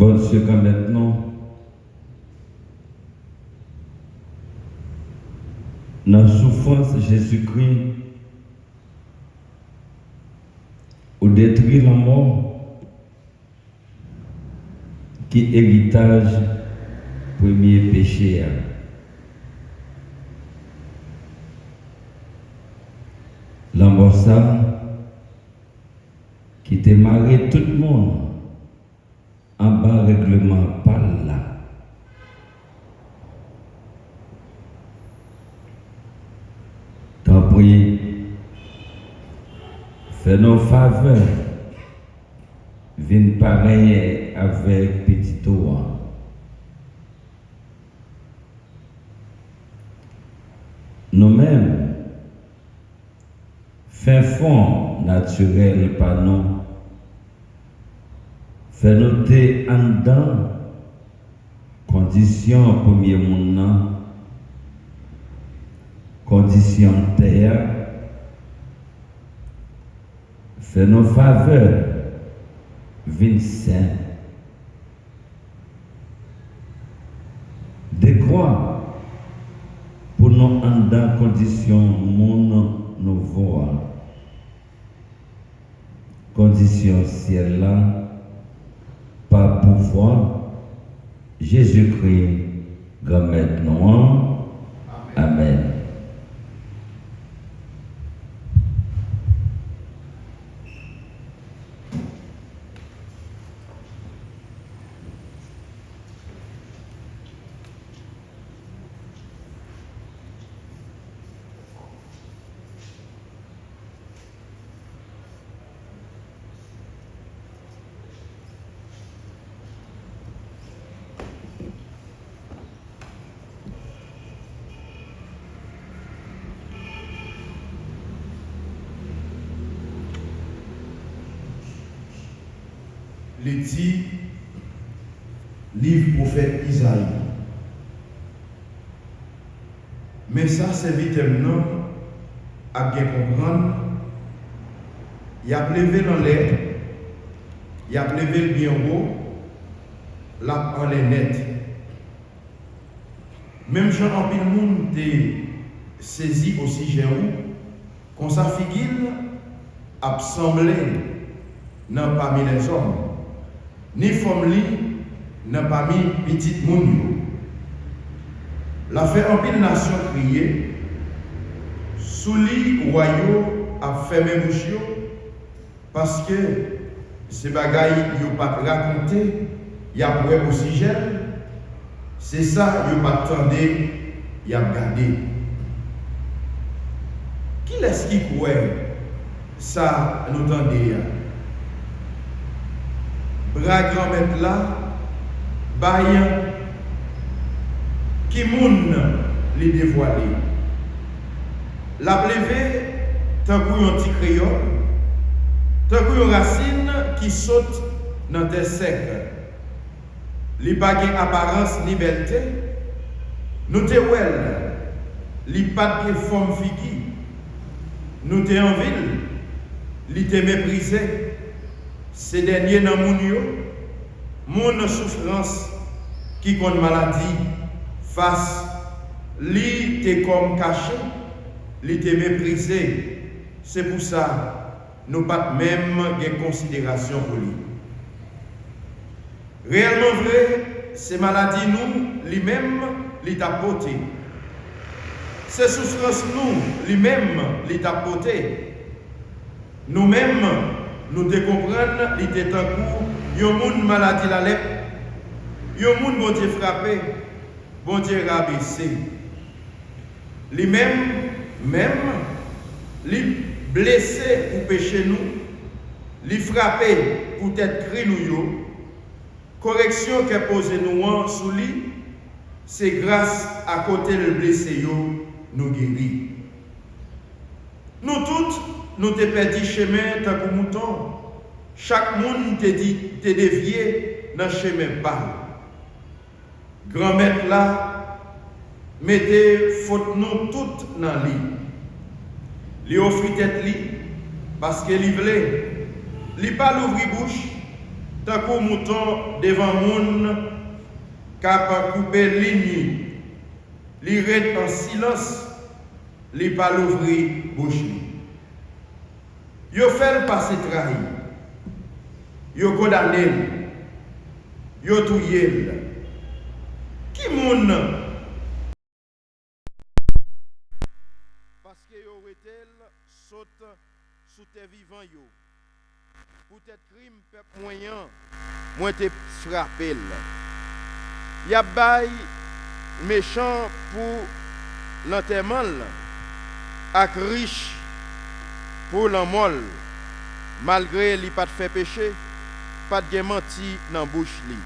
Bon Dieu, quand maintenant, dans la souffrance de Jésus-Christ, au détruire la mort, qui est héritage premier péché. La mort ça, qui te marre tout le monde en bas règlement pas là. T'en prie, fais nos faveurs, viens pareil avec petit toi. Nous-mêmes, fin fond naturel par nous, fait noter en dedans condition premier monde, condition terre, fait nos faveurs, Vincent, décroît pour nous en dedans condition monde nous voir, condition ciel là. Par pouvoir, Jésus-Christ, comme maintenant. Amen. Les dit livre prophète Isaïe. Mais ça, c'est vite non à bien comprendre. Il a levé dans l'air, il a levé le bien haut, là en les net. Même Jean en pile monde t'est saisi aussi j'ai où, qu'on sa figure a semblé non parmi les hommes. Ni femme li n'a pas mis petite moun. La fait en pile nation crier, sous li royaux a fermé bouche parce que ces bagailles yo pas raconté, y a pour aussi gel. C'est ça yo pas attendé, y a regardé. Qui est-ce qui croit ça nous tendait? Bras grand-mère là, baillant, qui moun les dévoilé. La levé, tant qu'on petit crayon, tant qu'on racine qui saute dans tes secs. Li pa gen apparence ni belté, nous te wel, li pas de forme figi, nous te en ville, li te méprisé. Ces derniers dans mon souffrance qui compte maladie face li t'es comme caché, li t'es méprisé. C'est pour ça nous pas même de considération pour lui. Réellement vrai, ces maladies nous lui-même li t'a porté. Ces souffrances nous lui-même li t'a porté. Nous-mêmes nous te comprendre, il était en cours, yon moun maladie la lèpre, yon moun bon Dieu frappé, bon Dieu rabaissé. Lui-même, lui blessé pour pécher nous, lui frappé pour être cri nous yo, correction qu'est posé nous en sous lui, c'est grâce à côté le blessé yo, nous guérit. Nous toutes, nous te perdu chemin tant que mouton. Chaque monde te dit, te dévié dans le chemin pas. Grand-mère là, mettez faute nous toutes dans lit. Li offrit tête li, parce que li voulait, li pas l'ouvrir bouche, tant qu'au mouton devant moun, cap couper ligne, li reste en silence, li pas l'ouvrir bouche li. Yo fait passer trahi, yo condamné, yo touye. Qui moun? Parce que yo wetel saute sous tes vivants yo. Peut-être crime peuple moyen, moi te frappé. Y a bay méchant pour l'enterrement ak riche pour l'enmol, malgré li pas fait péché, pas de menti dans bouche li.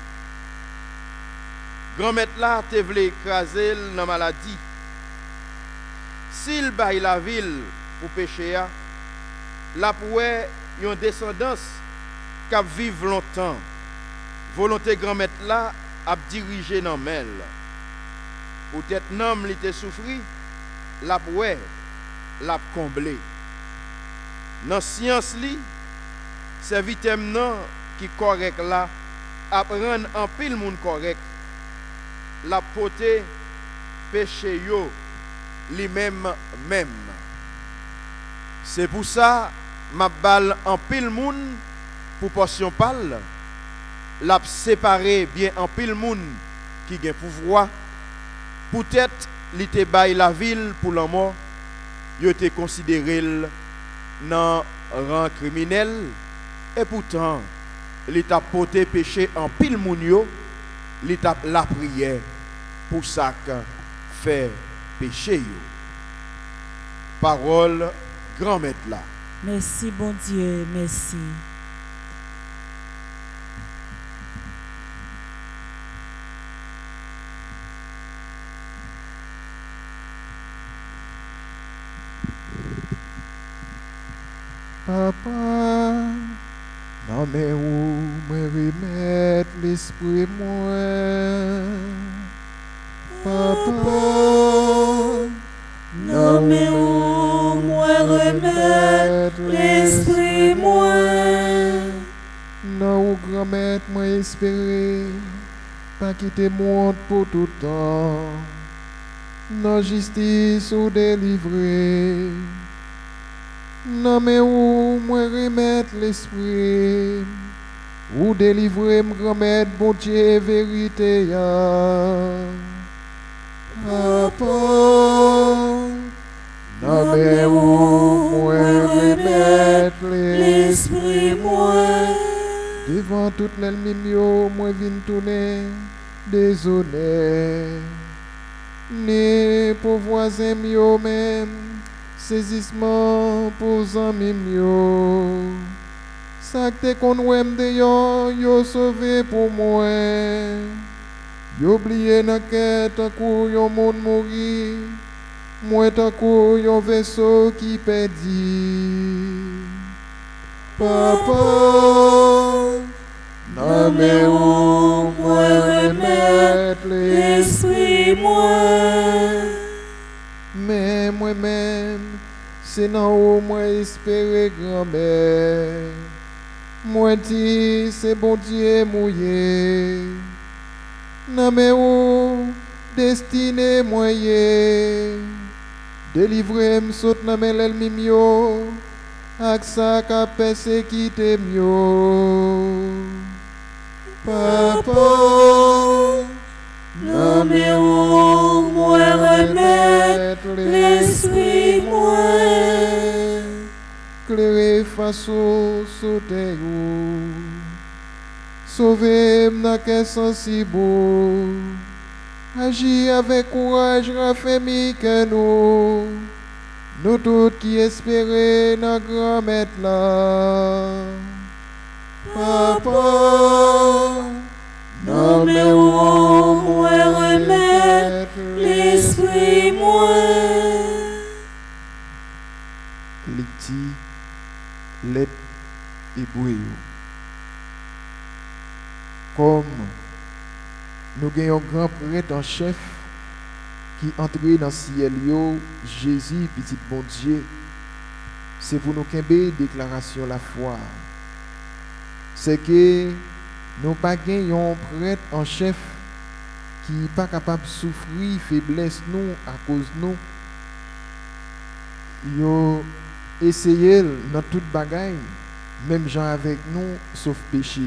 Grand-mère là te vle écraser dans maladie. S'il bay la ville pour pécher a, la pouè yon descendance qui vive longtemps. Volonté grand-mère là a dirigé dans mel. Peut-être nom li te souffri, la pouè l'a comblé. Dans science li, servitem nan qui correct là, apprendre en pile moun correct. La pote péché yo li même. C'est pour ça m'a balle en pile moun pour portion pal. L'a séparé bien en pile moun qui gen pouvoir. Peut-être li te bay la ville pour la mort, yo te considéré nan rang criminel et pourtant li t'a pote péché en pile moun yo, li t'a la prière pour ça que fait péché yo. Parole grand maître là. Merci bon Dieu, merci. Papa, non mais où me remettre l'esprit moi? Papa, Non mais où moi remettre l'esprit moi? non où grand-mère moi espérer, pas quitter monde pour tout temps. Non justice ou délivrer. Non mais où moi remettre l'esprit, ou délivrer me grand-mère bon Dieu vérité ya. Papa, non mais où moi remettre l'esprit moi, devant toute l'ennemi yo moi vinn tourner désolé, ni pour voisin yo même. Saisissement pour amis yo. Ça que qu'on ouem de yo sauvé pour moi. Yo oublié nan quête un coup yo monde mouri. Moi tant coup yo vaisseau qui perdu. Papa, non mais où moi remettre l'esprit moi. Mais moi-même, c'est dans où moi espérer grand-mère. Moi dis, c'est bon Dieu mouillé. Non mais où destiné moyen. Délivrez-moi saute dans mes l'ennemi mio. Ak ça qu'a persécuté mio. Papa, Non mais où moi remettre l'esprit moi? Claire face au sauter ou sauvez-moi dans quel sens si beau. Agis avec courage, raffermis que nous tous qui espérons dans grand maître là. Papa, Non mais où moi remettre l'esprit moi? Liti, let hébreu. Comme nous avons un grand prêtre en chef qui entre dans le ciel, Jésus, petit bon Dieu, c'est pour nous qu'un déclaration la foi. C'est que Nous pas un prêtre en chef qui n'est pas capable de souffrir faiblesse nous à cause de nous. Yo essayé dans toute bagaille, même gens avec nous, sauf péché.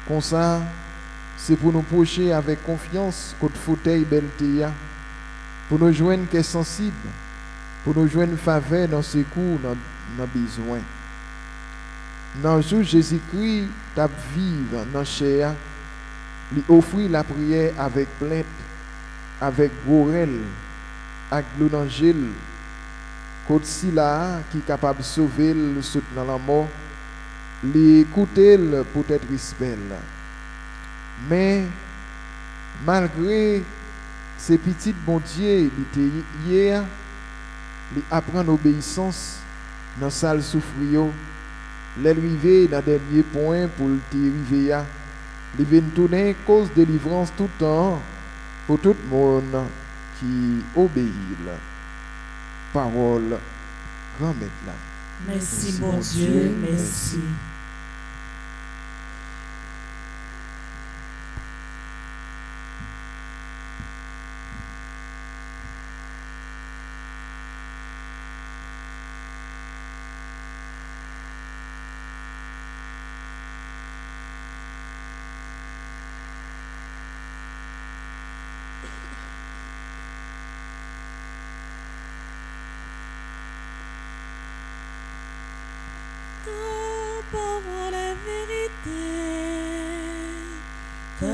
Comme ça, c'est pour nous procher avec confiance contre fauteuil belté, pour nous joindre qui est sensible, pour nous joindre faveur dans ses coups, dans besoin. Dans le jour Jésus-Christ t'a vivre dans chair, lui offrir la prière avec plainte, avec gorel, avec l'angile, côté si là qui est capable de sauver le saut dans la mort, l'écouter pour être respect. Mais malgré ces petites bon Dieu, il était hier, il apprend l'obéissance dans salle souffrir, l'arriver dans le dernier point pour le arriver, il vient tourner cause de délivrance tout le temps pour tout le monde qui obéit. Parole, grand maître là. Merci, mon Dieu, merci. Ta parole est vérité, ta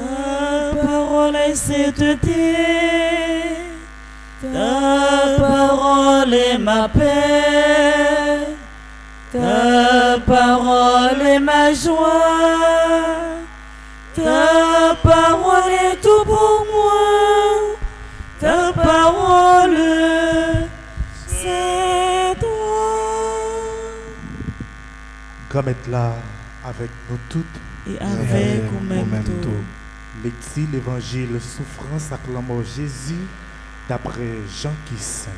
parole est sainteté, ta parole est ma paix, ta parole est ma joie, ta parole est tout pour moi, ta parole c'est toi. Comme être là avec nous toutes. Et avec ou même tout. Lecture l'évangile souffrance avec la mort Jésus d'après Jean qui saint.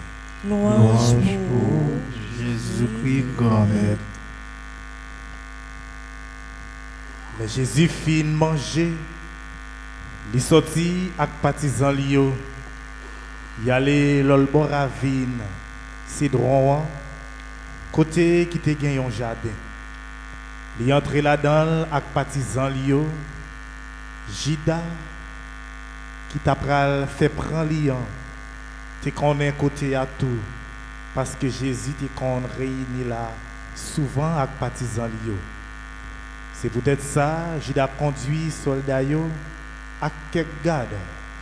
Louange pour Jésus-Christ, grand maître. Mais Jésus fit manger, il sortit avec partisan lio, il allait l'olbo ravine, c'est droit, côté qui te gagne un jardin. Il entré là-dedans avec partisan lio, Jida qui t'a fait prendre lion, te connaît côté à tout, parce que Jésus te qu'on réuni là souvent avec partisan lio. C'est peut-être ça, Judas conduit soldats yo, avec quelques gardes,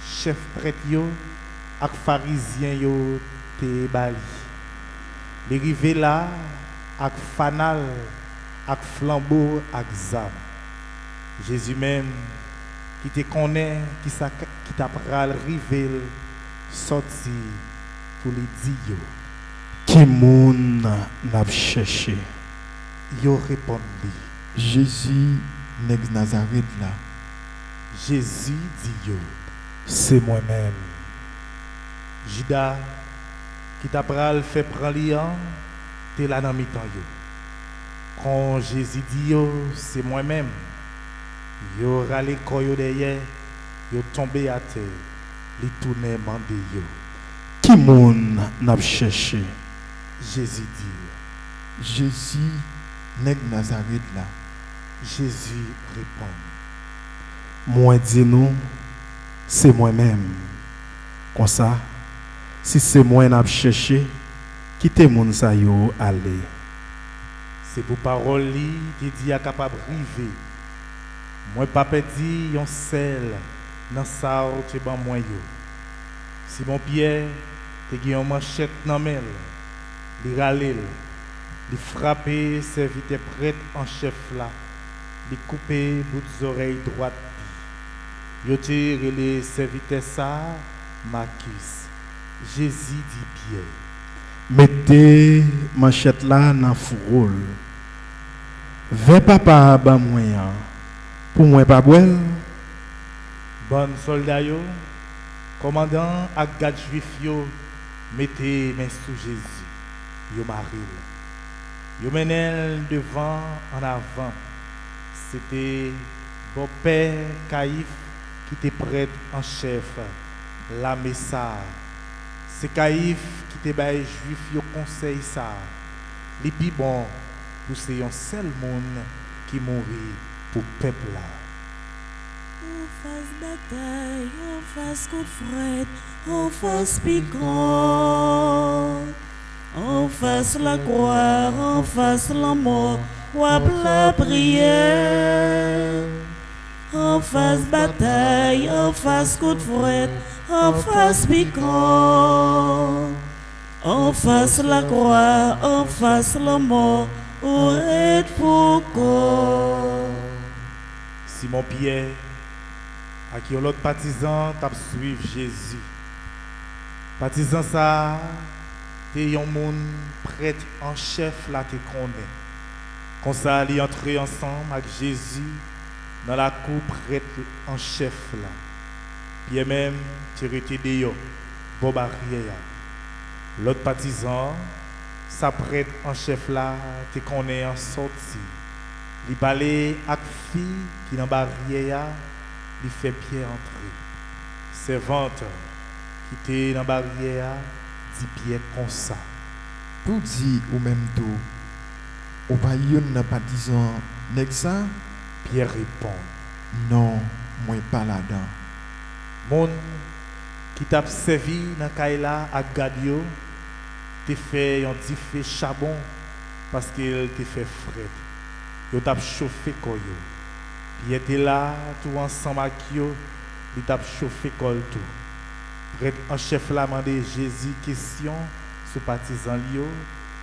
chef prêtre yo, avec pharisiens yo te bali. Les arrivé là, avec fanal, avec flambeau, avec zam. Jésus même, qui te connaît, qui t'a pral rivé, sorti pour les dire yo. Qui moun n'a cherché? Yo répondu. Jésus, nèg Nazareth là. Jésus dit yo. C'est moi-même. Judas, qui t'a pral fait prendre lion, t'es là dans mi-temps yo. Quand Jésus dit yo, c'est moi-même. Yo râlé koyo derrière, yo tombé à terre, li tourné mandé yo. Qui moun n'a cherché? Jésus dit. Jésus, nèg Nazareth là. Jésus répond. Moi dis nous, c'est moi-même. Comme ça, si c'est moi n'a cherché, quittez moun sa yo aller. C'est pour parole li qui dit à capable river. Moi papa dit yon sel dans sa te ban moi yo. Simon Pierre te gen yon manchette nan men, li ralel, li frappé serviteur prêtre en chef là, li coupé bout oreille droite. Yo te relé serviteur ça Marcus. Jésus dit Pierre. Mettez manchette là dans fourrol. Ve papa ba moyen. Pour moi pas boire. Bon soldat yo, commandant ak garde juif yo, mettez main sous Jésus. Yo maril. Yo menel devant en avant. C'était Bon père Caïphe qui était prêtre en chef, la Messa. C'est Caïphe qui était bail juif au conseil ça. Les plus bon pour c'est un seul monde qui mourit pour peuple là. On fasse bataille, on fasse coup de fret, on fasse piquant. On fasse la croix, on fasse la mort, ou la prière. On fasse bataille, on fasse coup de fouet, on fasse piquant. On fasse la croix, on fasse la mort, ou être Foucault. Simon Pierre, à qui l'autre partisan t'a suivi Jésus. Partisan ça, t'es un monde prêtre en chef là te connaît. Comme ça, ils entré ensemble avec Jésus dans la cour prêtre en chef là. Puis même, tu étais dehors, bon barrière. L'autre partisan, sa prêtre en chef là, te connaît en sortie. Il parlait avec fille qui dans barrière, il fait pied entrer. Servante qui était dans barrière, dit pied comme ça. Pour dire ou même tout, ou pas yon n'a pas disant ça? Pierre répond. Non, moi pas là-dedans. Mon qui t'a servi dans Kaila à Gadio, te fait un petit fait charbon parce qu'il te fait fret. Yo t'a chauffé koyo. Puis était là tout ensemble avec yo, il t'a chauffé kol tout. Prêtre en chef là mandé Jésus question sur partisan yo.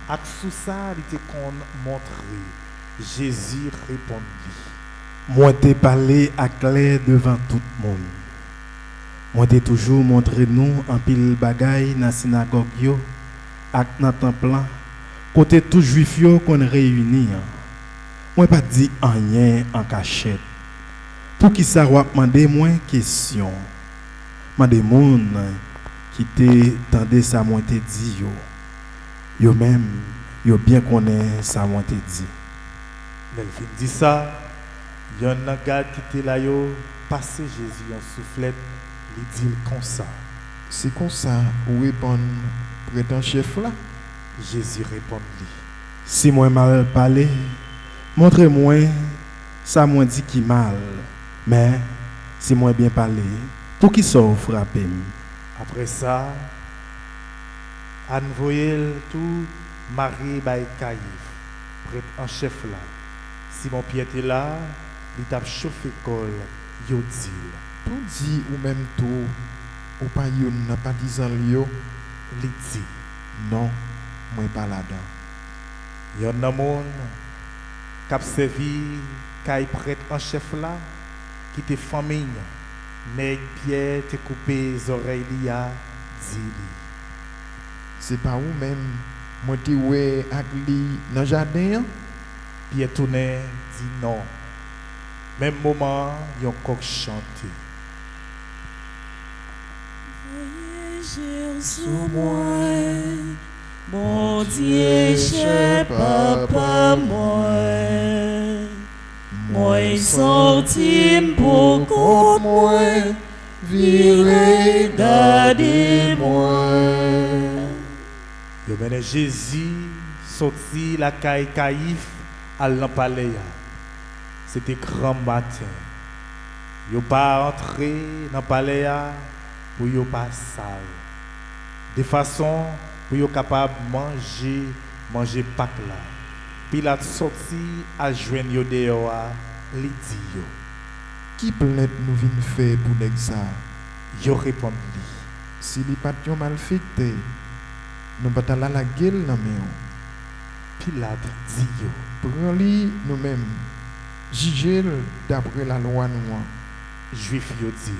Ak sous ça, il te kon montré. Jésus répondit. Moi t'ai parlé à clair devant tout le monde. Moi t'ai toujours montré nous en pile bagaille dans la synagogue yo, ak dans temple là, côté tout juif yo qu'on réunit. Moi pas dit rien en cachette. Pour qui ça va demander moins question. Mandé moun qui te tendé ça moi te dit yo. Yo même yo bien connaît ça moi te dit. L'elfine dit ça, il y a un gars qui était là yo, passé Jésus en soufflette, il dit comme ça. C'est comme ça où répond prêtre en chef là? Jésus répondit. Si moi mal parlé, montrez-moi ça moi dit qui mal. Mais si moi bien parlé, pour qui ça frapper? Après ça, Anne voyait tout Marie by Caïphe, prêtre en chef là. Simon Pierre était là, il t'a chauffé col, yo dit. Pour dire ou même tout, ou pas yon n'a pas disant yo, Il dit. non, moi pas là-dedans. Il y a un monde qui a servi Caï prêtre en chef là, qui était famille. Nèg Pierre te coupé les oreilles liya, dit. C'est pas ou même, moi t'y ouais ak li dans le jardin? Pierre tourné, dit non. Même moment, il y a un coq chanté. Voyez sur moi, mon Dieu, cher papa, moi sorti pour contre moi, virez, gardez-moi. Yo mené Jésus sorti la caille Caïphe à l'empalais. C'était grand matin. Yo pas entré dans le palais pour yo pas sale. De façon pour yo capable manger Pâques là. Pilate sorti à joindre yo dehors, li dit yo. Qui plainte nous vin faire pour nèg ça? Yo répondit. Si li pas yon mal ficté, nous pas la gueule nan men. Pilate dit yo. Prends li nous-mêmes. Juger d'après la loi noire. Juif yo dit.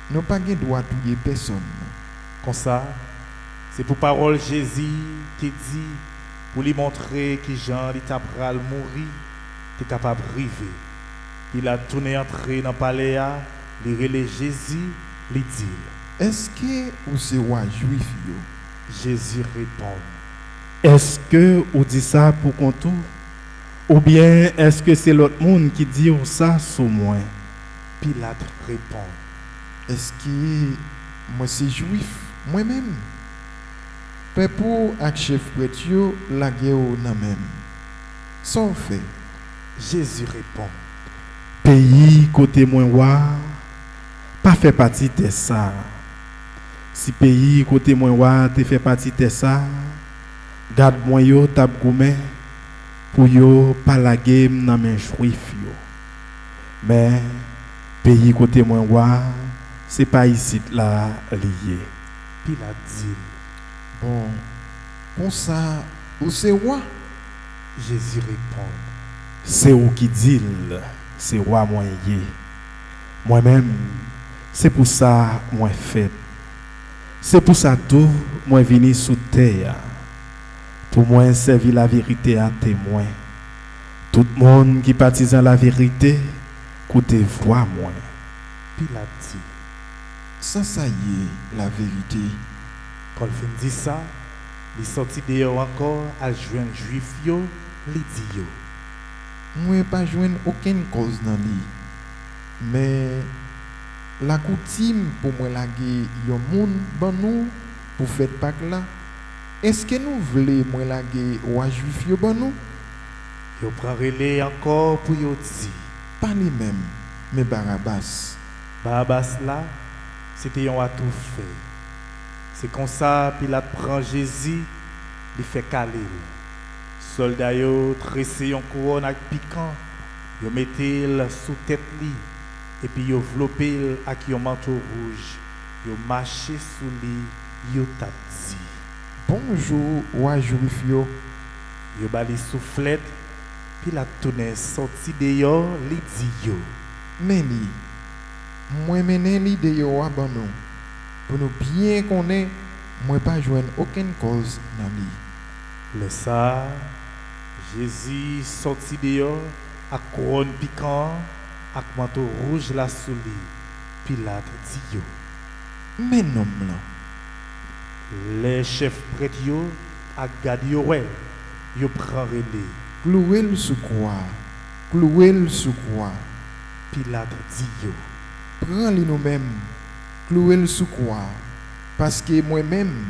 Nous pas gen droit tuer personne. Comme ça, c'est pour parole Jésus qui dit pour lui montrer que Jean il t'a pral mourir, tu es capable de river. Il a tourné entrer dans le palais, il relève Jésus, il dit. Est-ce que ou c'est roi juif yo? Jésus répond. Est-ce que vous dites ça pour qu'on tout? Ou bien est-ce que c'est l'autre monde qui dit ça sur moi? Pilate répond. Est-ce que moi c'est juif moi-même? Peuple avec chef prêtre yo la guerre nan même. Sans fait. Jésus répond. Pays côté moins wa pas fait partie de ça. Si pays côté moins wa te fait partie de ça, garde moi yo tap goumé pour yo pas la game nan men juif yo. Mais pays côté moins wa c'est pas ici là lié. Pilate dit. Bon, comme ça, où c'est roi? Jésus répond. C'est où qui dit, c'est roi moi yé. Moi-même, c'est pour ça moi fait. C'est pour ça tout moi venu sous terre. Pour moi servir la vérité à témoin. Tout le monde qui partisan la vérité, écoutez voix moi. Pilate dit. Ça y est, la vérité. Quand il dit ça, il sortit dehors encore à joindre juif yo, il dit yo. Moi pas joindre aucune cause dans lui. Mais la coutume pour moi laguer yon moun ban nous pour fête Pâques là. Est-ce que nous voulons moi laguer ou juif yo ban nous? Yo prend relais encore pour yo dit. Pas les mêmes, mais Barabbas. Barabbas là, c'était un à tout fait. C'est comme ça, Pilate prend Jésus, il fait caler. Soldats yo tressé en couronne avec piquant, yo mettez sous tête li, et puis yo enveloppé avec un manteau rouge, yo marché sous lui, yo tap dit. Bonjour, wa juif yo. Yo bali soufflette, Pilate tourne sorti dehors, li dit yo. Meni, moi menen li de yo ban nous. Pour nous bien connaître, moi pas joindre aucune cause dans lui. Le ça, Jésus sorti dehors, à couronne piquant, avec manteau rouge la sous lui. Pilate dit yo. Mais non là. Les chefs prêtres yo, à garde yo ouais, yo prend relais. Clouer le sous croix. Clouer le sous croix. Pilate dit yo. Prends-le nous-mêmes. Clouer le sous croix. Parce que moi-même,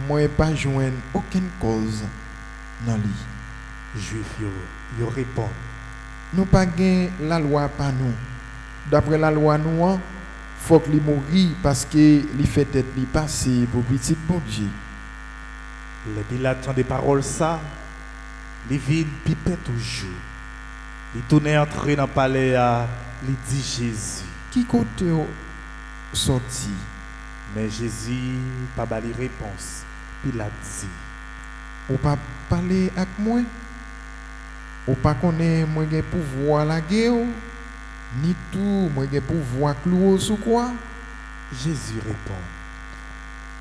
moi pas joindre aucune cause dans lui. Juif yo répond. Nous pas gain la loi pas nous. D'après la loi nous, faut qu'il mourir parce que il fait tête li passer pour petit bon Dieu. Les Pilate entend des paroles ça, les vides pipait toujours. Il tournait entrer dans le palais à il dit Jésus. Qui côté sorti? Mais Jésus pas bali réponse. Pilate dit. Ou pas parler avec moi? Ou pas connaître moi gen pouvoir la guerre? Ni tout moi gen pouvoir clouer sous quoi? Jésus répond.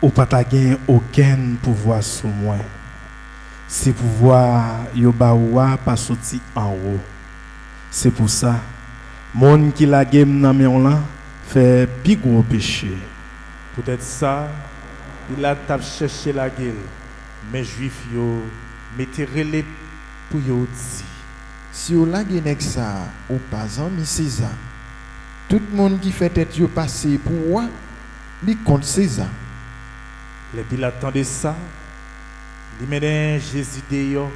Ou pas ta gain aucun pouvoir sur moi. Si pouvoir yo ba ouwa pas sorti en haut. C'est pour ça monde qui la game nan men là fait pi gros péché. Peut-être ça, il a tap cherché la gueule. Mais juif yo mettez relais pour yo dit. Si ou la gen ça ou pas ami César. Tout le monde qui fait tête yo passer pour moi, li compte César. Les Pilate attendait ça. Il mène Jésus dehors.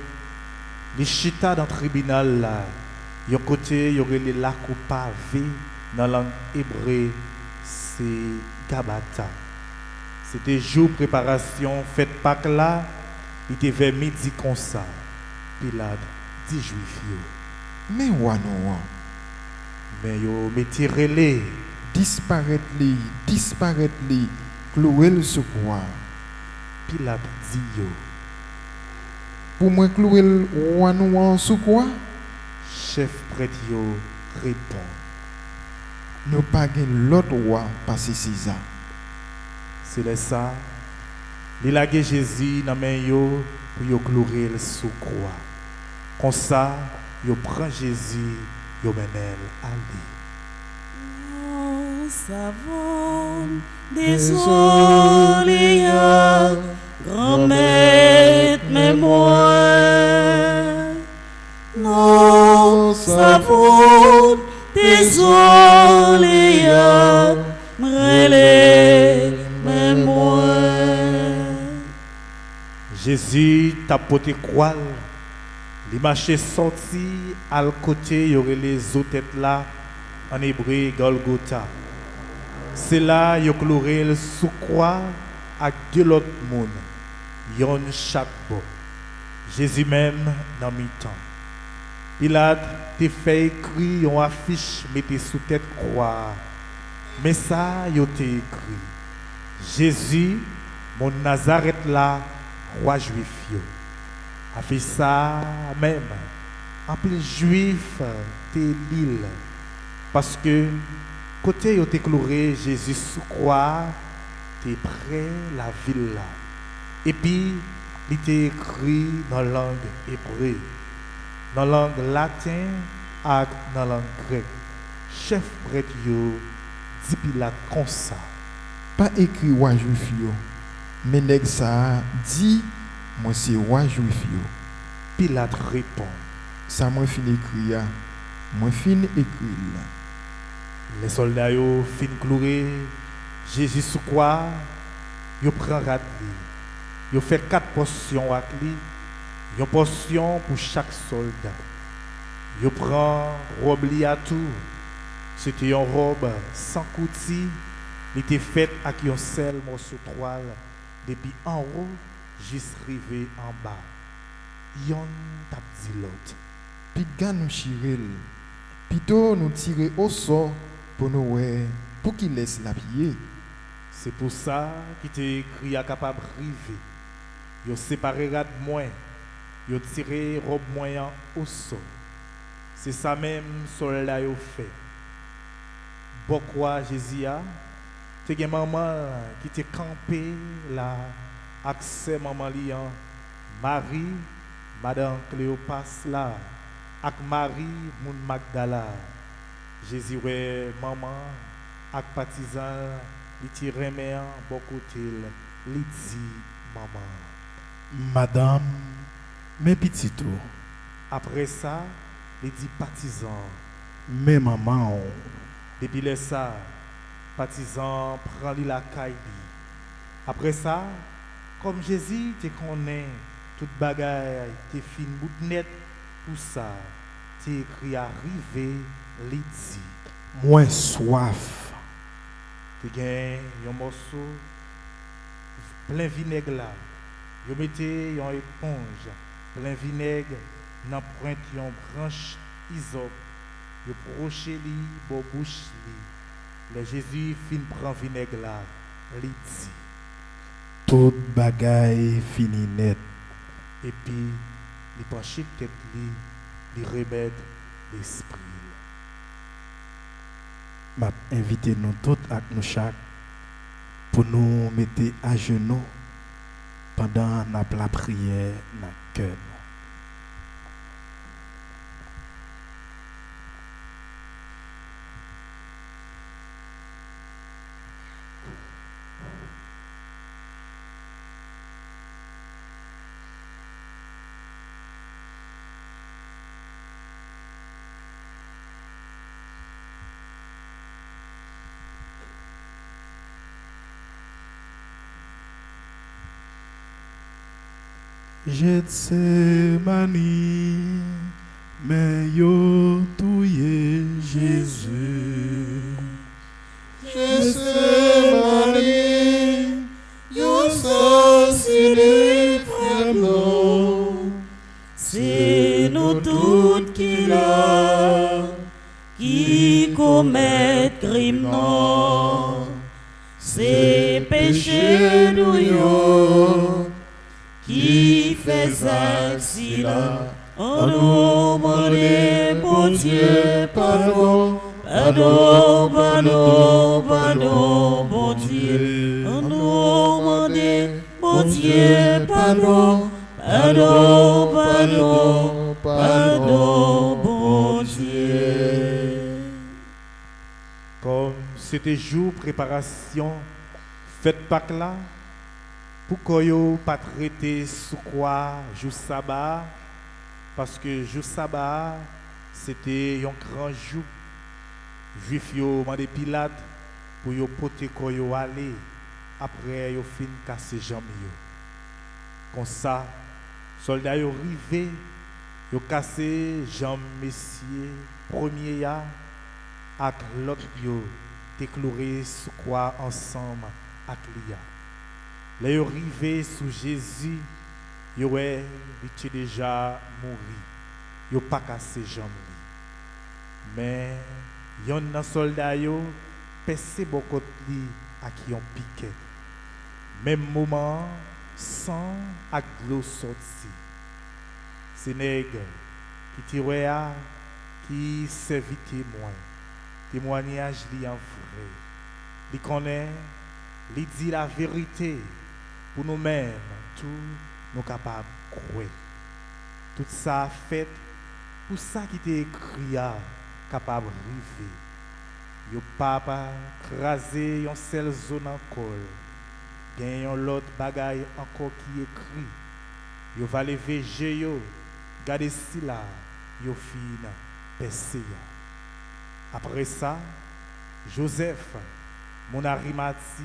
Il chita dans le tribunal là. Yon côté, il y aurait la coupable dans la langue hébreu, c'est Gabata. C'était jour préparation, fête Pâques là, il était vers midi comme ça. Pilate dit juif yo. Mais wa non. Mais yo mettez relais. Disparaître li, clouer le sous croix. Pilate dit yo. Pour moi clouer le wa non sous quoi? Chef prêtre yo répond. Nous pas gen l'autre roi passer César. C'est ça. Il a gagné Jésus dans main yo pour yo clouer le sous croix. Comme ça, yo prend Jésus, yo menel ali. Nous savons désolé, grand-mère, mais moi. Nous savons désolé, m'rele, même moi. Jésus t'a porté croix. Il marchait sorti à côté, il y aurait les autres têtes là, en hébreu Golgotha. C'est là qu'il cloué le sous croix avec deux autres monde, yon chaque bord. Jésus même dans mi-temps. Pilate t'a fait écrit une affiche mettez sous tête croix. Mais ça, il t'a écrit Jésus, mon Nazareth là, roi juif yo. A fait ça même. En plus juif t'es l'île. Parce que côté yo t'es cloué Jésus sous croix, t'es près la ville là. Et puis il était écrit dans la langue hébreu, dans la langue latine et dans la langue grecque. Chef prêtre yo dit Pilate comme ça. Pas écrit roi juif yo, mais nèg ça dit moi c'est roi juif yo. Pilate répond. Ça moi fin écrit ya, moi fin écrit là. Les soldats yo fin cloué Jésus sous croix, yo prend rat li. Yo fait 4 portions avec lui, une portion pour chaque soldat. Yo prend robe li à tout. C'était une robe sans coutil, il était faite avec un seul morceau de toile depuis en haut jusqu'à arriver en bas. Yon tap dit l'autre. Puis gars nous chirel, plutôt nous tirer au sort pour nous ouais, pour qu'il laisse la pied. C'est pour ça qu'il t'est écrit à capable river. Yo séparé rad moins, yo tiré robe moyen au sol. C'est ça même soldat yo fait. Pourquoi Jésus a te gen maman qui t'est campé là accès maman lian Marie Madame Cléopas là avec Marie moun Magdala. Jésus ouais maman avec partisan li ti remen bon côté li dit maman. Madame, mes petits tout, Après ça, il dit partisan. mes mamans, Depuis le ça, partisan prend li la caille. Après ça, comme Jésus te connaît, toute bagaille te fin bout net pour ça, te écrit arrivé, li dit. moins soif. Tu gagnes un morceau plein vinaigre là. Vous mettez une éponge plein vinaigre, dans pointe une branche isope. Vous prochez li, bo bouche li. Le Jésus fin prend vinaigre là, li dit. Toute bagaille fini net. Et puis, il penche tête li, il remet l'esprit. M'a invité nous toutes avec nous chaque pour nous mettre à genoux pendant la prière dans le cœur. Gethsemane, mais yo touye Jésus. Gethsemane, yo sensible vraiment. C'est nous toutes qui là, qui commettent crime non. C'est péché nous yo, qui fait accident. On nous demande, bon Dieu, pardon. Pardon, pardon, pardon, bon Dieu. On nous demande, bon Dieu, pardon. Pardon, pardon, pardon, bon Dieu. Comme c'était jour préparation, faites Pâques là, pour qu'on ne pas traiter sous quoi jour sabbat, parce que jour sabbat, c'était un grand jour. Juif yo mandé Pilate pour yo porter ko yo aller après yo fin casser jambes yo. Comme ça, soldats yo rivé, yo cassé jambes messieurs premier ya ak l'autre yo déclaré sous quoi ensemble ak lia. Là yo rivé sous Jésus, yo ouais, il était déjà mouru. Yo pas cassé jambes. Mais yon nan soldat yo pèse beaucoup li ak yon piquet. Même moment sang ak l'eau sorti. C'est nègre qui tire a qui servi témoin. Témoignage li en vrai. Li connaît, li dit la vérité pour nous-mêmes tout nous capables croire. Tout ça fait pour ça qui t'est écrit capable river. Yo papa crasé yon seule zone encore. Gen yon l'autre bagaille encore qui écrit. Yo va lever yo, gade si là, yo fin percé. Après ça, Joseph, mon Arimati,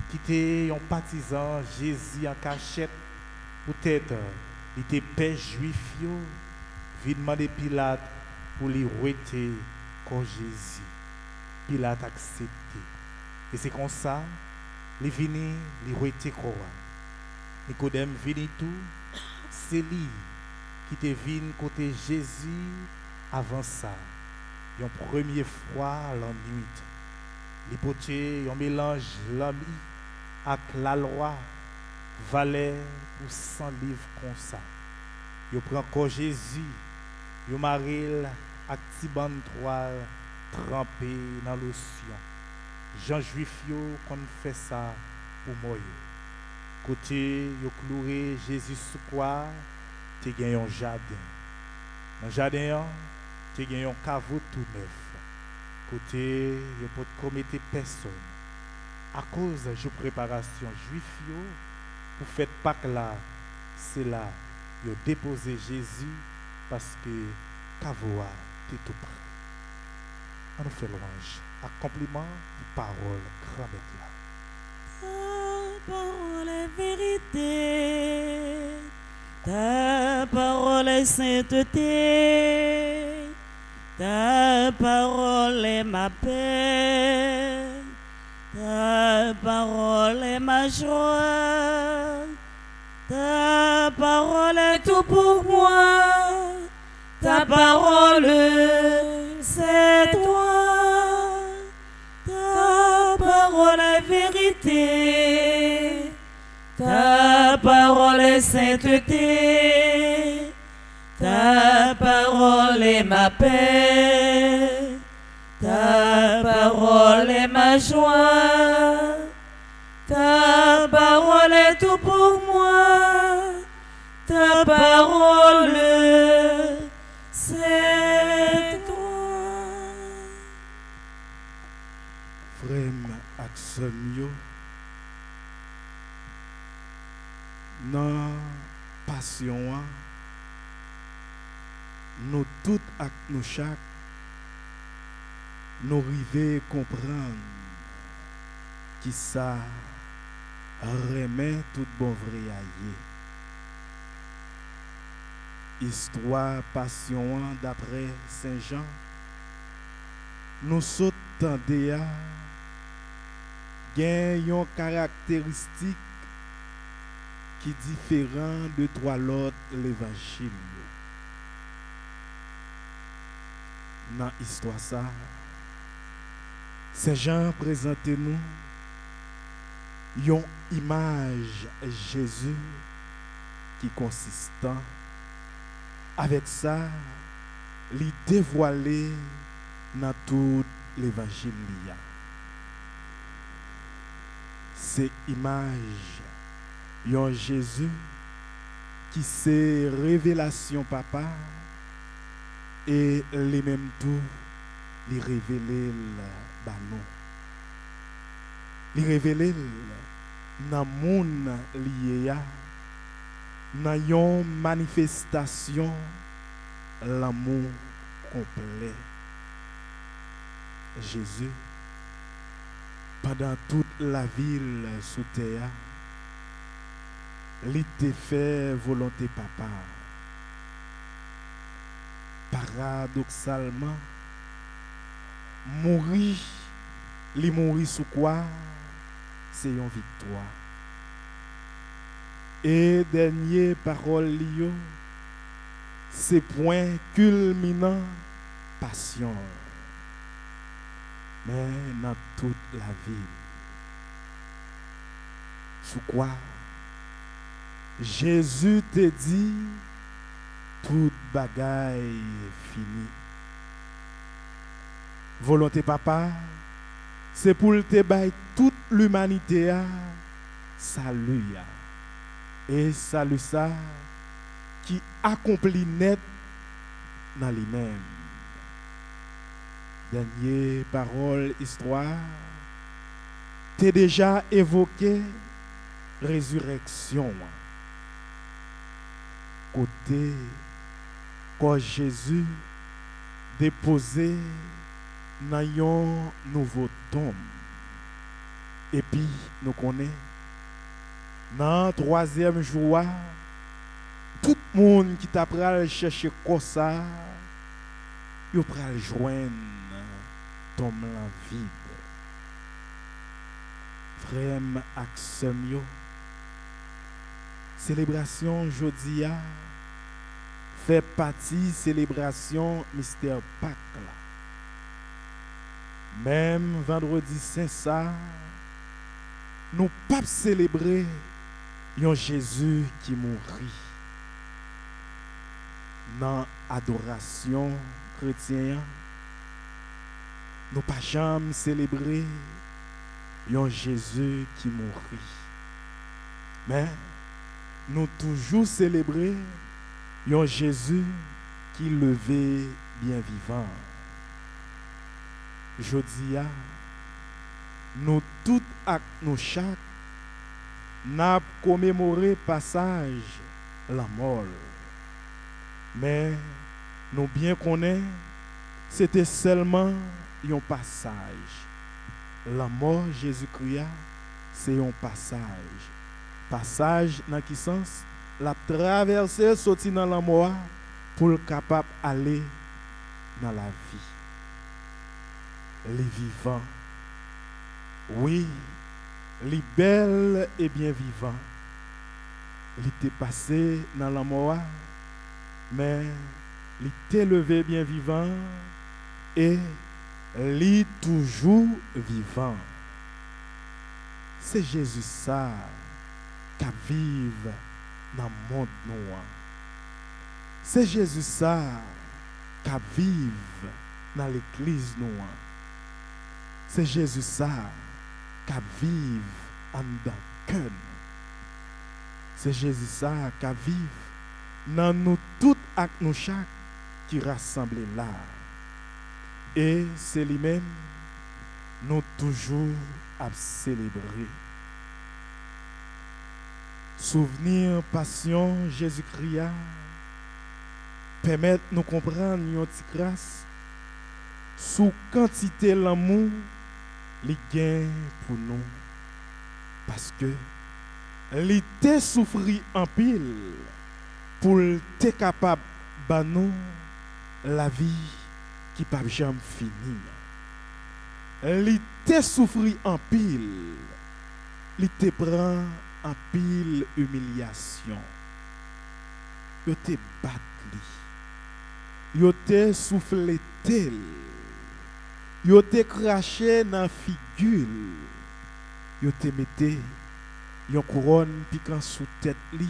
qui était un partisan Jésus en cachette, peut-être il était père juif yo, vient demander Pilate pour lui retirer comme Jésus. Pilate a accepté. Et c'est comme ça, il est venu, il retirer quoi. Nicodème venu tout, c'est lui qui était venu côté Jésus avant ça. Une première fois la nuit. Il portait un mélange l'ami avec la loi, valait pour 100 livres comme ça. Il prend encore Jésus, il marie avec petit bande toile trempé dans l'océan. Jean juif yo qu'on fait ça pour moi. Côté yo cloué Jésus sous quoi, tu gagné un jardin. Dans le jardin, tu gagné un caveau tout neuf. Côté yo pas commettre personne. À cause de préparation juif yo pour faire Pâques là, c'est là yo déposé Jésus parce que caveau a tout prêt. On nous fait louange. Accomplissement de parole grand là. Ta parole est vérité, ta parole est sainteté, ta parole est ma paix, ta parole est ma joie, ta parole est tout pour moi, ta parole c'est toi. Ta parole est vérité, ta parole est sainteté, ta parole est ma paix, ta parole est ma joie, ta parole est tout pour moi, ta parole c'est toi. Frère ak sœur yo nan passion nous tout ak nous chaque nous river comprendre qui ça remet tout bon vrai aïe. Histoire passion d'après Saint Jean nous saute tendé gen yon caractéristique qui différent de trois l'autre l'évangile. Dans l'histoire ça, Saint Jean présente nous yon image Jésus qui consistant avec ça, li dévoilé dans tout l'évangile. C'est image yon Jésus qui c'est révélation papa et les mêmes tout li révéler ba nous. Li révéler dans monde lié ya dans yon manifestation l'amour complet. Jésus, pendant toute la ville sous terre, il te fait volonté papa. Paradoxalement, mourir, li mourir sous quoi? C'est une victoire. Et dernière parole liyo, c'est point culminant passion. Mais dans toute la ville. Sous quoi? Jésus te dit, toute bagaille finie. Volonté papa, c'est pour te bailler toute l'humanité à salut. Et salut ça qui accomplit net dans lui-même. Dernière parole, histoire, t'es déjà évoqué résurrection. Côté quand Jésus déposé dans un nouveau tombe. Et puis nous connaissons dans le troisième jour, tout le monde qui t'a pral chercher comme ça, il pral joindre tombe en vide. Frère Axemio, célébration jodia fait partie célébration mystère Pâques là. Même vendredi saint ça, nous pas célébrer un Jésus qui mourit. Dans adoration chrétienne, nous pas jamais célébrer un Jésus qui mourit. Mais nous toujours célébrer un Jésus qui levé bien vivant. Jodia, nous tous ak nous chaque n'a commémoré passage la mort. Mais nous bien connaissons, c'était seulement un passage. La mort Jésus-Christ, c'est un passage. Passage dans quel sens? La traversée sorti dans la mort pour le capable aller dans la vie. Les vivants. Oui, les belles et bien vivants. Il était passé dans la mort, mais il était levé bien vivant et il est toujours vivant. C'est Jésus ça qui vive dans le monde noir. C'est Jésus ça qui vive dans l'église noire. C'est Jésus ça qui vive en dans cœur. C'est Jésus ça qui vive dans nous toutes et nous chaque qui rassemblent là. Et c'est lui-même nous toujours à célébrer. Souvenir, passion, Jésus-Christ permettre nous comprendre une petite grâce sous quantité l'amour li gain pour nous parce que li te souffri en pile pour te capable ba nous la vie qui pas jamais finir. Li te souffri en pile, li te prend en pile humiliation. Yo te bat li. Yo te soufflé tel. Yo te craché dans figure. Yo te mette yon couronne piquant sous tête li.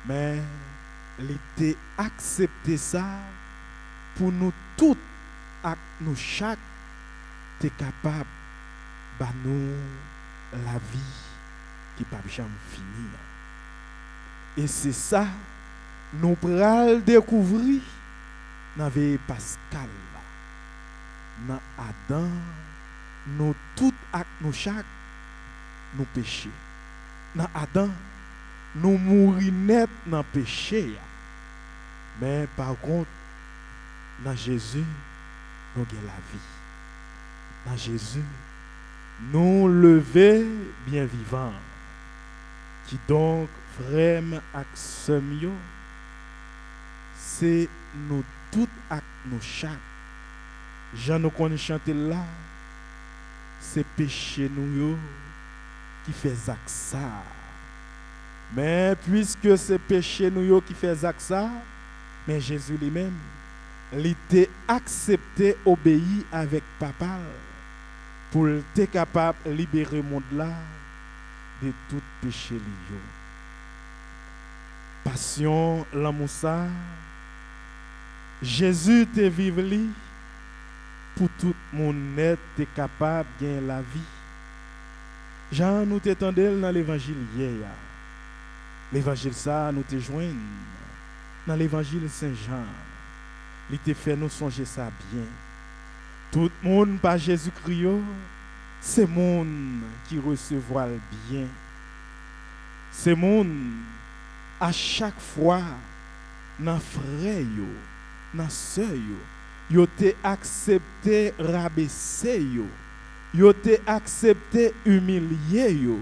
Mais li te accepté ça pour nous toutes et nous chaque t'es capable de nous la vie qui ne peut jamais finir. Et c'est ça nous pral découvrir dans veille Pascal dans Adam nous toutes et nous chaque nous péchés. Dans Adam nous mourir net dans péché. Mais par contre dans Jésus nous avons la vie. dans Jésus, nous lever bien vivant, qui donc frème ak sœm yo, c'est nous tout ak nous chaque. Jean nous connaît chanter là, c'est péché nous yo qui fait ça. Mais puisque c'est péché nous yo qui fait ça, mais Jésus lui-même, il était accepté, obéi avec papa pour être capable de libérer le monde là de tout péché lié. Passion, l'amour ça, Jésus te vive li pour tout le monde net est capable de gagner la vie. Jean nous t'étendons dans l'évangile hier. L'évangile ça nous te joignent dans l'évangile Saint-Jean. Il te fait nous songer ça bien. Tout le monde par Jésus-Christ, c'est le monde qui recevra le bien. C'est le monde à chaque fois dans frère yo, dans sœur yo te accepté rabaisser yo te accepté humilier yo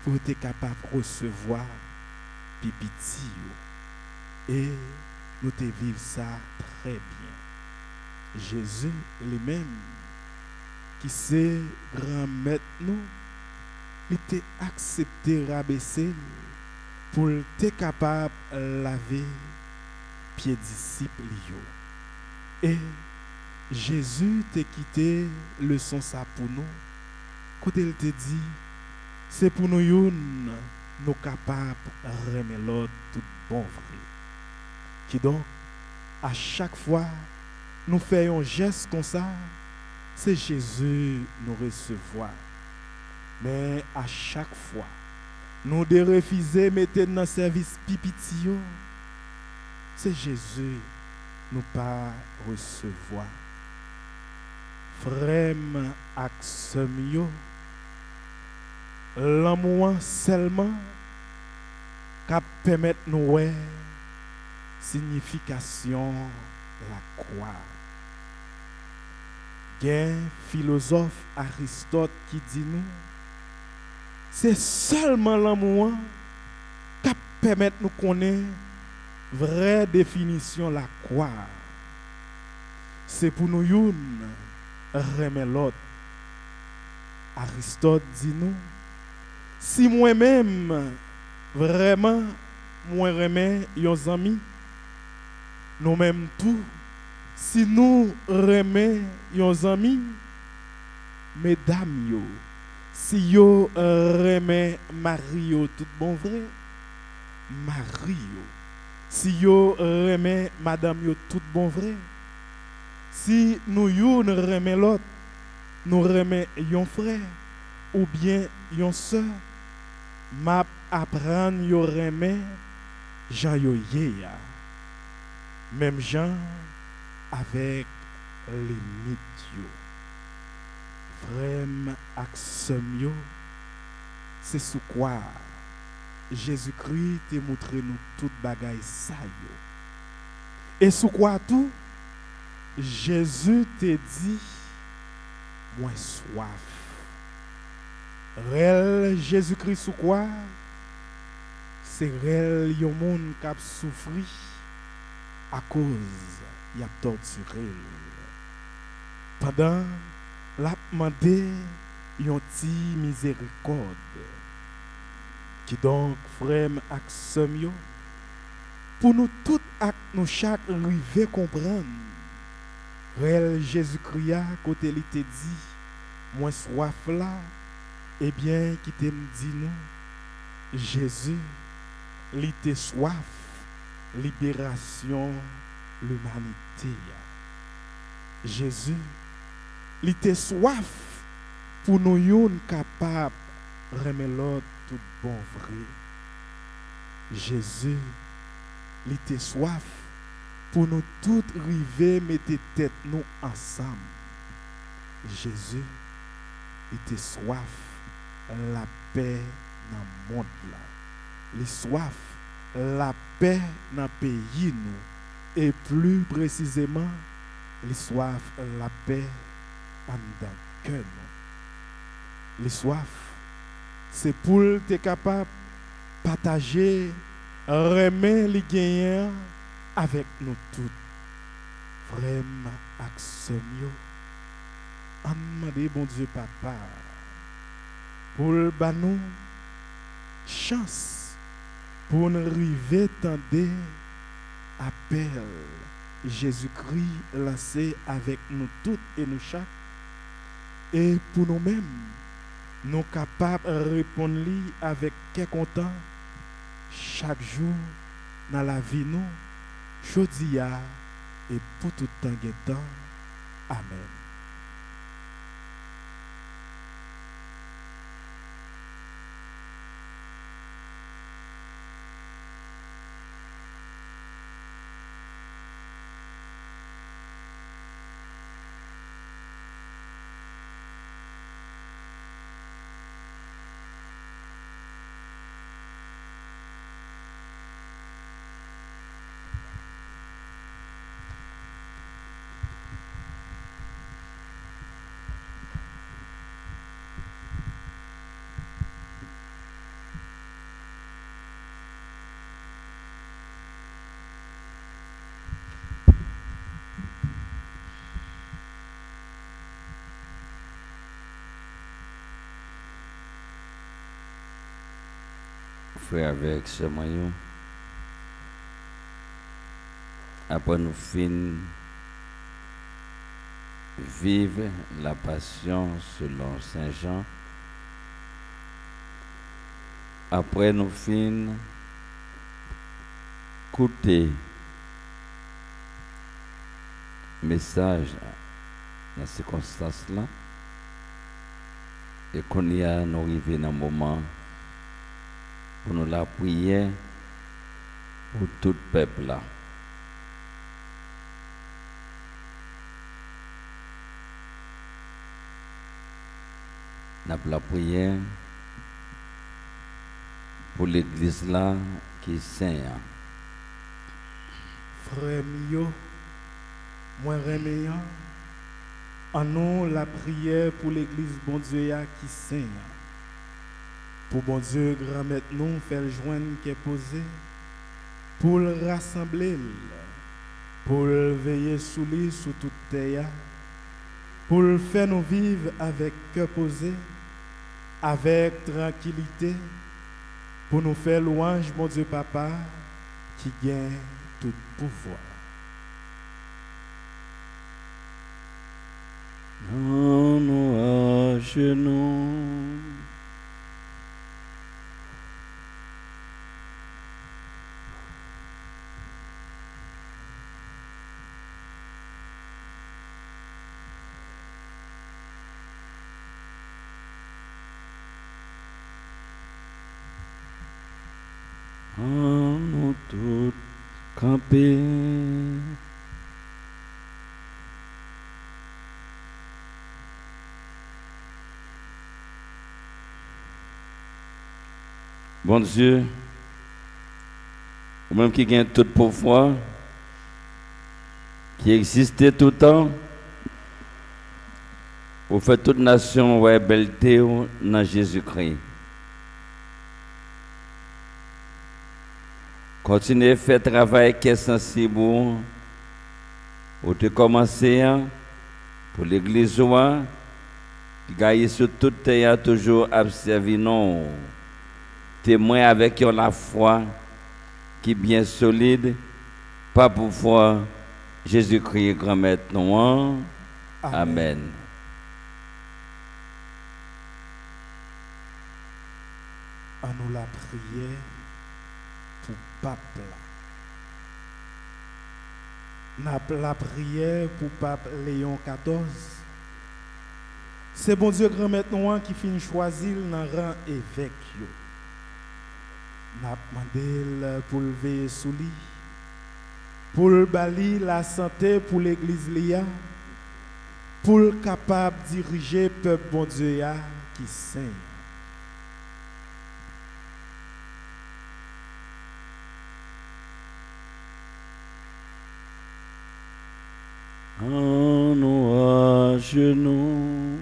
pour être capable de recevoir pipiti yo. Et nous te vivre ça très bien. Jésus lui-même qui c'est grand maître nous, il était accepté rabaisser pour être capable de laver pieds disciples yo. Et Jésus t'a quitté le son ça pour nous. Quand il te dit, c'est pour nous nous capables de remettre l'autre tout bon vrai. Qui donc, à chaque fois, nous faisons un geste comme ça, c'est Jésus nous recevoir. Mais à chaque fois, nous de refuser mettre dans le service pipitio, c'est Jésus nous pas recevoir. Frème ak sœm yo, l'amour seulement qui permet nous ouais signification la croix. Gen philosophe Aristote qui dit nous, c'est seulement l'amour qui permet nous connaître vraie définition la croix. C'est pour nous youn remettre l'autre. Aristote dit nous, si moi-même vraiment moi remets yon amis, nous même tout, si nous remet yon amis, mesdames yo, si yo remet mari yo tout bon vrai, mari yo, si yo remet madame yo tout bon vrai, si nous yon remet l'autre, nous remet yon frère ou bien yon sœur, m'a apprendre yo remet Jean yo yeya. Même Jean avec limite yo. Frère ak sœm yo, c'est sous quoi Jésus-Christ te montre nous toute bagaille ça yo. Et sous quoi tout Jésus te dit moi soif. Réel Jésus-Christ sous quoi c'est réel yon monde qui a souffri à cause y a torturé. Pendant la demandé yon ti miséricorde qui donc frère ak sœm yo pour nous tout ak nous chaque river comprendre réel Jésus-Christ a côté il te dit moi soif là eh bien qui te dit nous Jésus il te soif libération l'humanité. Jésus il te soif pour nous yon capable remettre l'autre tout bon vrai. Jésus il te soif pour nous toutes river mettre tête nous ensemble. Jésus il te soif la paix dans le monde là. Il soif la paix dans le pays nous et plus précisément il soif la paix en dedans. cœur. Les soif, c'est pour être capable de partager, remettre les gagnants avec nous tous. Vraiment, action. On demande, bon Dieu, papa, pour le nous chance, pour nous arriver tendre appel Jésus-Christ lancé avec nous toutes et nous chaque. Et pour nous-mêmes, nous capables de répondre avec quel content chaque jour dans la vie nous, chodia et pour tout temps et temps. Amen. Frère avec ce moyen, après nous fin vivre la passion selon Saint Jean, après nous fin écouter message dans ces circonstances-là, et qu'on y a nous arrivé dans un moment pour nous la prière pour tout le peuple là. Nous avons la prière pour l'église là qui est sainte. Frère Mio, moi remercie en nous la prière pour l'église bon Dieu qui saigne. Pour bon Dieu, grand-mère nous, faire joindre qui est posé, pour le rassembler, pour le veiller sous lui, sous toute terre, pour le faire nous vivre avec cœur posé, avec tranquillité, pour nous faire louange, mon Dieu Papa, qui gagne tout pouvoir. Nous à genoux. Nous tous camper. Bon Dieu, ou même qui gagne tout pouvoir, qui existait tout le temps, vous faites toute nation ouais belleté dans Jésus-Christ. Continuez à faire travail qui est sensible. Vous te commencez pour l'église qui gagne sur toute terre toujours observer non. Témoin avec la foi qui est bien solide, pas pour foi. Jésus-Christ, grand-maître, non. Amen. À nous la prière pour Pape. La prière pour Pape Léon XIV. C'est bon Dieu grand-maître nous qui finit choisir dans le rang évêque. N'a demandé pour le veiller sous lui, pour le bali la santé pour l'église lia, pour le capable diriger le peuple bon Dieu qui saigne. Nous à genoux.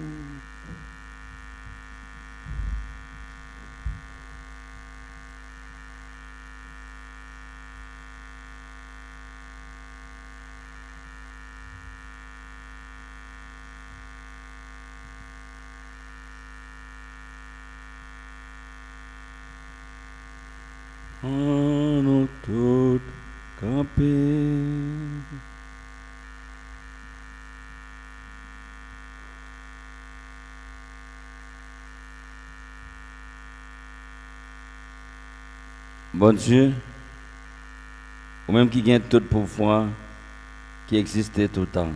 nous tous camper. Bon Dieu, ou même qui gagne tout pouvoir, qui existait tout le temps.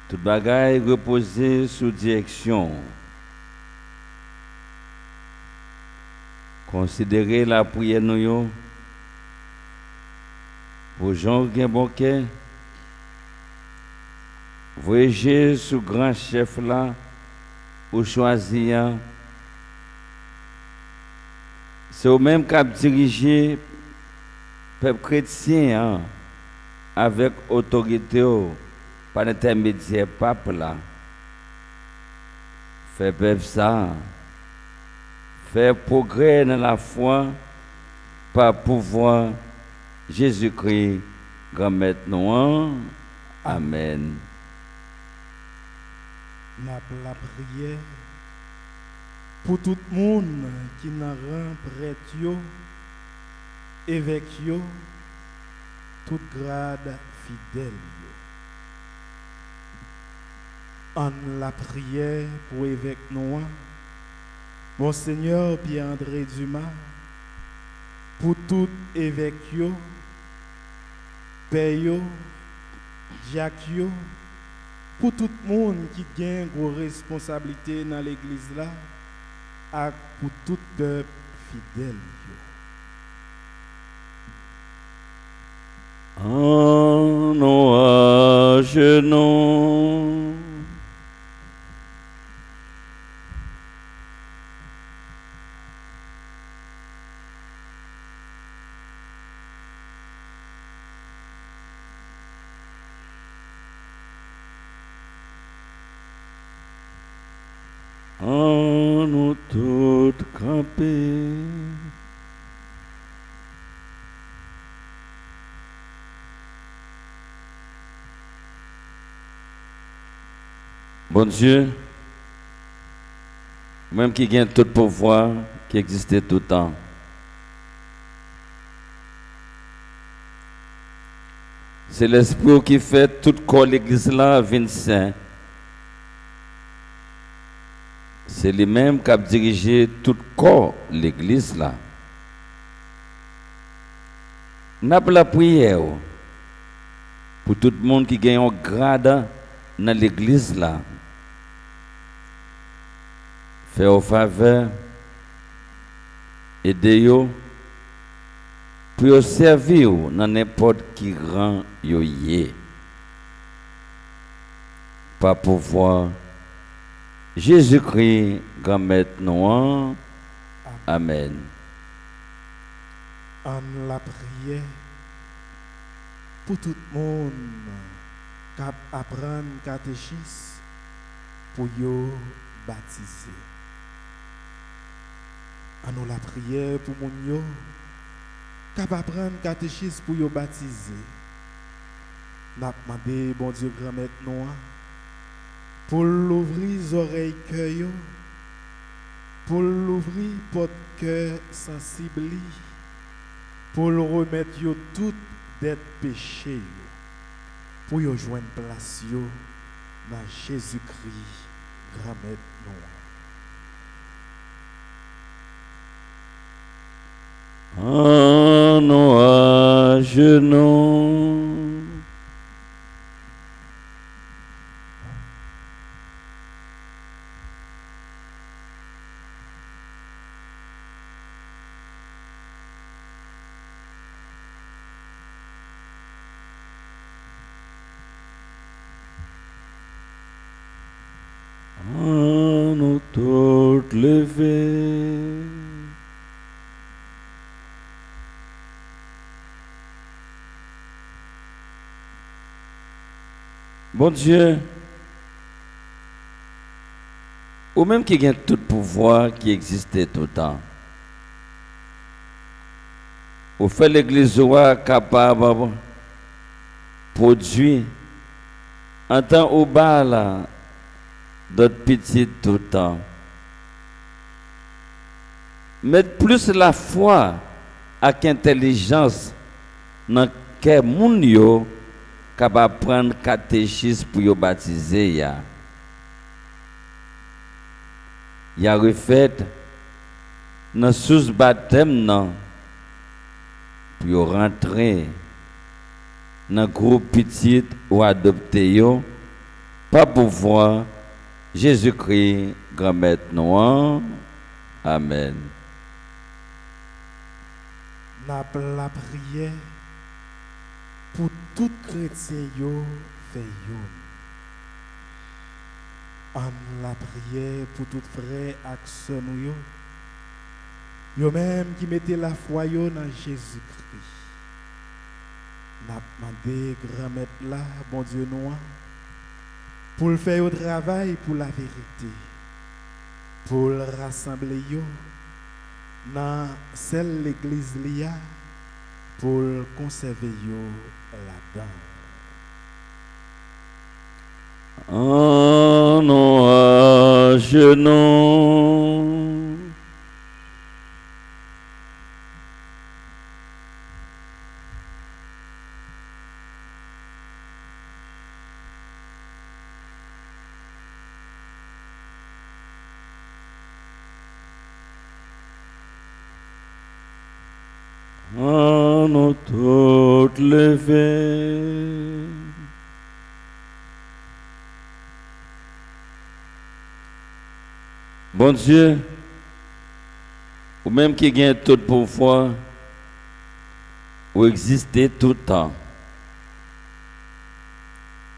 Tout bagaille reposé sous direction. Considérez la prière nous pour gens qui ont bon cœur. Voyagez sous grand chef là, ou choisir. C'est au même cap dirigé peuple chrétien avec autorité par l'intermédiaire pape là. Fait peuple ça. Faire progrès dans la foi par pouvoir Jésus-Christ, grand maître nous. Amen. La prière pour tout le monde qui n'a rend prêtre, évêque, tout grade fidèle. En la prière pour évêque Noah, Monseigneur Pierre-André Dumas, pour tout évêque, père, Jacques, pour tout le monde qui gagne une responsabilité dans l'église là, et pour tout peuple fidèle. En nous à genoux. En nous toutes camper. Bon Dieu, même qui gagne tout pouvoir, qui existait tout le temps. C'est l'Esprit qui fait tout corps l'église là, 25. C'est lui-même qui a dirigé tout corps l'église là. N'a pas la prière pour tout le monde qui gagne un grade dans l'église là. Faire au faveur, aider pour servir dans n'importe qui rang yo yé. Par pouvoir Jésus-Christ, grand maître nous. Amen. En la prière pour tout le monde qui apprend catéchisme pour yo baptiser. En la prière pour mon yo qui apprend catéchisme pour yo baptiser. N'a demandé bon Dieu grand maître nous pour l'ouvrir les oreilles cœur, pour l'ouvrir porte cœur sensible, pour le remettre yo tout d'être péché, pour yo joindre place yo dans Jésus-Christ, grand maître nous. En nous à genoux. Nous toutes lever. Bon Dieu, ou même qui gagne tout pouvoir qui existait tout le temps, ou fait l'église capable de produire en temps au bas là, d'autres petites tout le temps. mettre plus la foi avec intelligence dans que moun yo capable prendre catéchisme pour yo baptiser ya. Ya refait dans sous baptême nan pour yo rentrer dans groupe petit ou adopter yo pas pouvoir Jésus-Christ grand maître nous. Amen. N'a la prière pour tout chrétien yo fait yo. En la prière pour tout frère et sœur nous yo même qui mettez la foi yo dans Jésus-Christ. N'a demandé grand maître là bon Dieu nous pour le faire au travail pour la vérité. Pour le rassembler yo dans celle l'église lia pour conserver yo là-dedans. En nous à genoux. En nous toutes levées. Bon Dieu, ou même qui gagne tout pouvoir, ou exister tout le temps,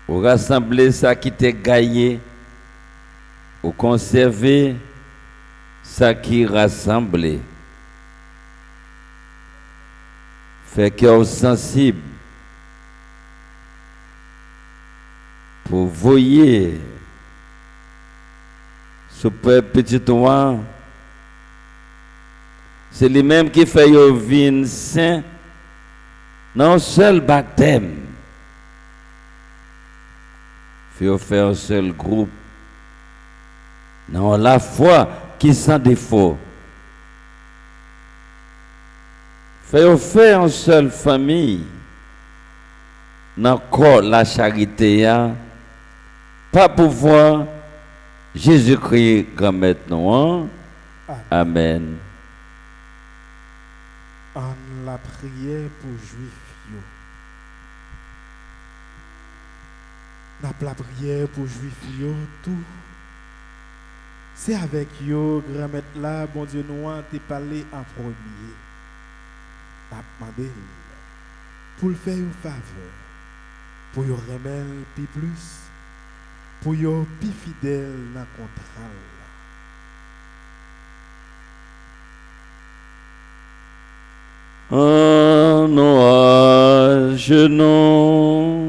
ou rassembler ça qui t'est gagné, ou conserver ça qui rassemblé. Fait cœur sensible pour voyer ce petit oin, c'est lui-même qui fait yo vin saint dans un seul baptême. Fait faire un seul groupe dans la foi qui sans défaut. Fait faire une seule famille dans corps la charité ya, pas pouvoir Jésus-Christ grand maître nous. Amen. En la prière pour juifs yo. N'a la prière pour juifs yo tout. C'est avec yo grand maître là bon Dieu nous a te parlé en premier. N'a demandé pour le faire une faveur. Pour yo remettre plus. Pour yo plus fidèle dans le contrat. En nous à genoux.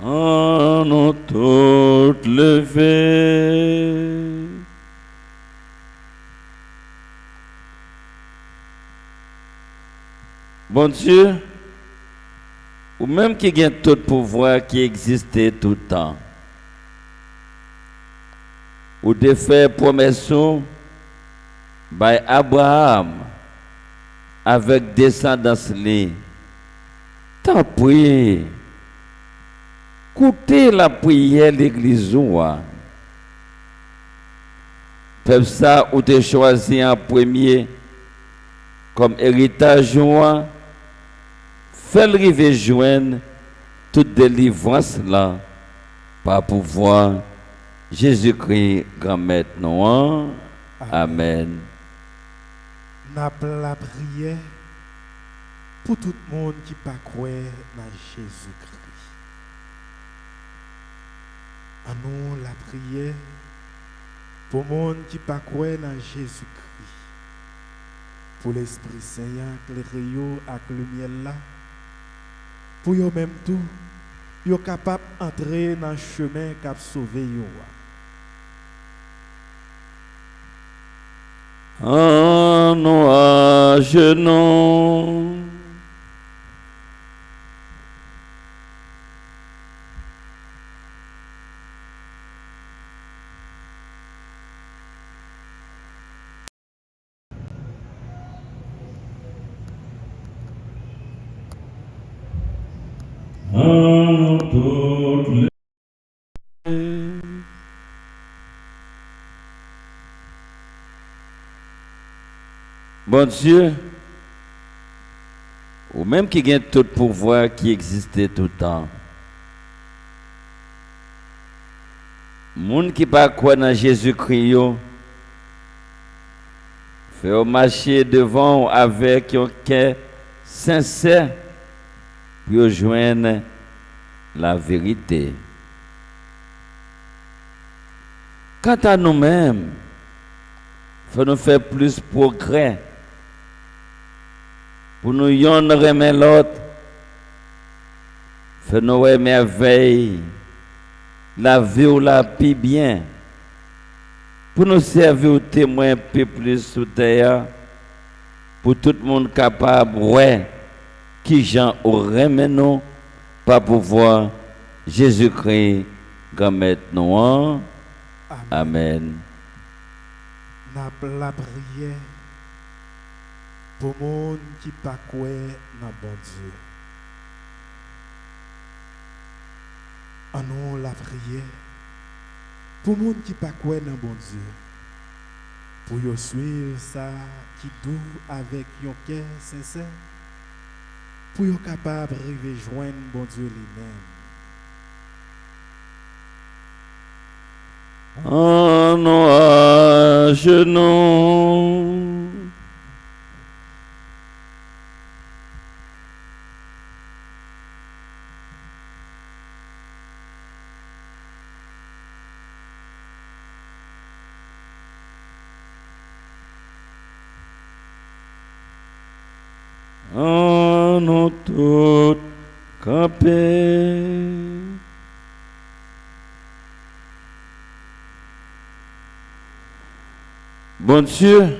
En nous toutes levées. Bon Dieu, ou même qui gagne tout pouvoir qui existait tout le temps, ou de faire promesse by Abraham avec descendance li, tant pis, écoutez la prière l'église ouah. Peuple ça ou te choisi en premier comme héritage ouah. Fais-le river joindre toute délivrance là par pouvoir Jésus-Christ grand maître nous. Amen. N'a la prière pour tout le monde qui pas croire dans Jésus-Christ. À nous la prière pour le monde qui pas croire dans Jésus-Christ. Pour l'Esprit Saint éclairer yo avec lumière là. Pour eux même tout, ils sont capables d'entrer dans le chemin qui a sauvé eux. en nous à genoux. En toutes les bon Dieu, ou même qui gagne tout pouvoir qui existait tout le temps. Moun qui pas quoi dans Jésus-Christ, fait marcher devant avec un cœur sincère pour joindre la vérité. Quant à nous-mêmes, il faut nous faire plus progrès pour nous yon remettre l'autre, faut nous émerveiller la vie ou la plus bien, pour nous servir au témoin un peu plus sous terre, pour tout le monde capable, ouais, qui j'en aurait nous, pas pouvoir Jésus-Christ, grand nous. Amen. Amen. La prière pour le monde qui pas quoi dans bon Dieu. En nous la prière pour le monde qui pas quoi dans bon Dieu. Pour yo suivre ça qui doux avec un cœur sincère. Pour yo capable de joindre bon Dieu lui-même. En nous à genoux. En nous toutes camper. Bon Dieu,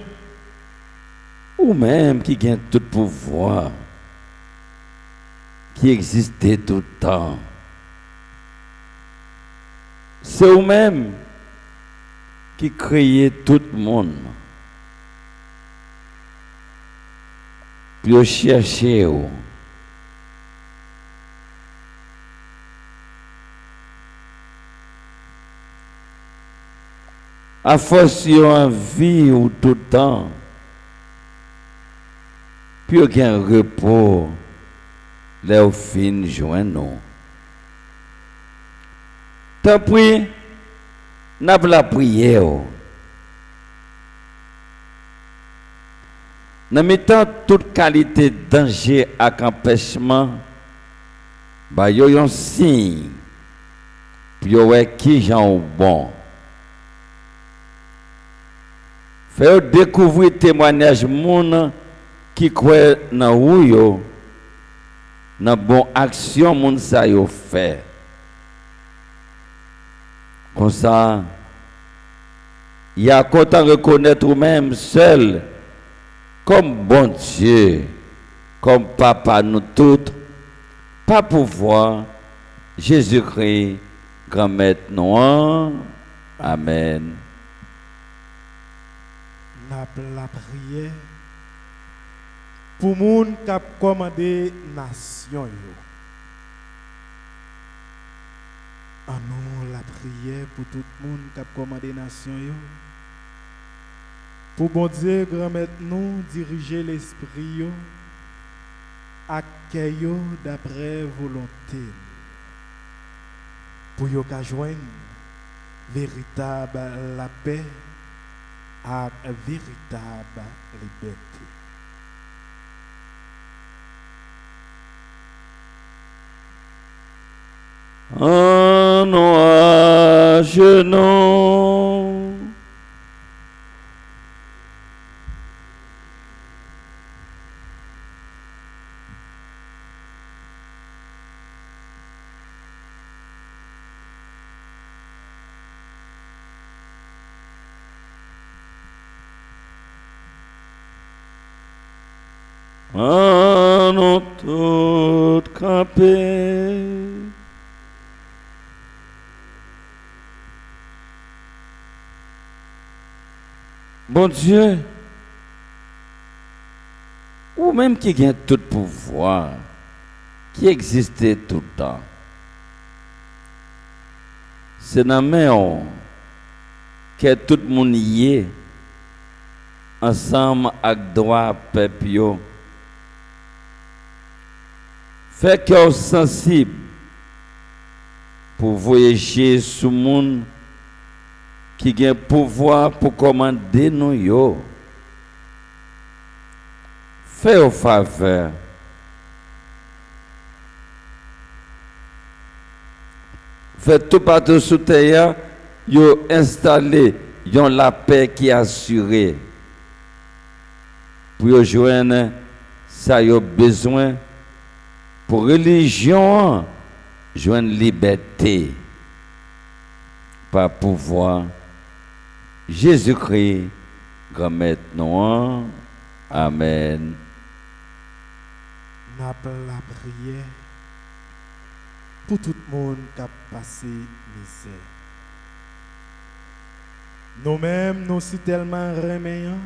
ou même qui gagne tout pouvoir, qui existait tout le temps, c'est vous-même qui créez tout le monde. Puis vous cherchez où. À force en vie ou tout le temps, puis aucun repos, là au fin joindre nous. Tant pis, n'a pas la prière. Dans mettant toute qualité de danger à empêchement, bah yo yon signe, puis yo ouais qui j'en bon. Faire découvrir témoignage moun qui croit dans ou yo, dans bon action moun sa yo fait. Comme ça, il y a content reconnaître vous-même seul comme bon Dieu, comme papa nous toutes, pas pouvoir Jésus-Christ, grand-maître nous. Amen. La prière pour les gens qui ont commandé la nation. En nous, la prière pour tout le monde qui a commandé la nation. Pour bon Dieu, grand-mère, nous diriger l'esprit à accueillir d'après volonté. Pour y joindre véritable la paix à véritable liberté. En nous à genoux. nous tous camper. Bon Dieu, ou même qui gagne tout pouvoir, qui existait tout le temps, c'est dans la main que tout le monde y est, ensemble avec droit peuple. Fait cœur sensible pour voyager sur le monde qui a pouvoir pour commander nous yo. Fais au faveur. Faites tout partout sous terre, yo installé, yon la paix qui est assurée. Pour yo joindre ça yo besoin pour religion joindre liberté par pouvoir Jésus-Christ grand maître nous. Amen. N'a pas la prière pour tout le monde qui a passé misère. Nous-mêmes, nous sommes tellement reméants.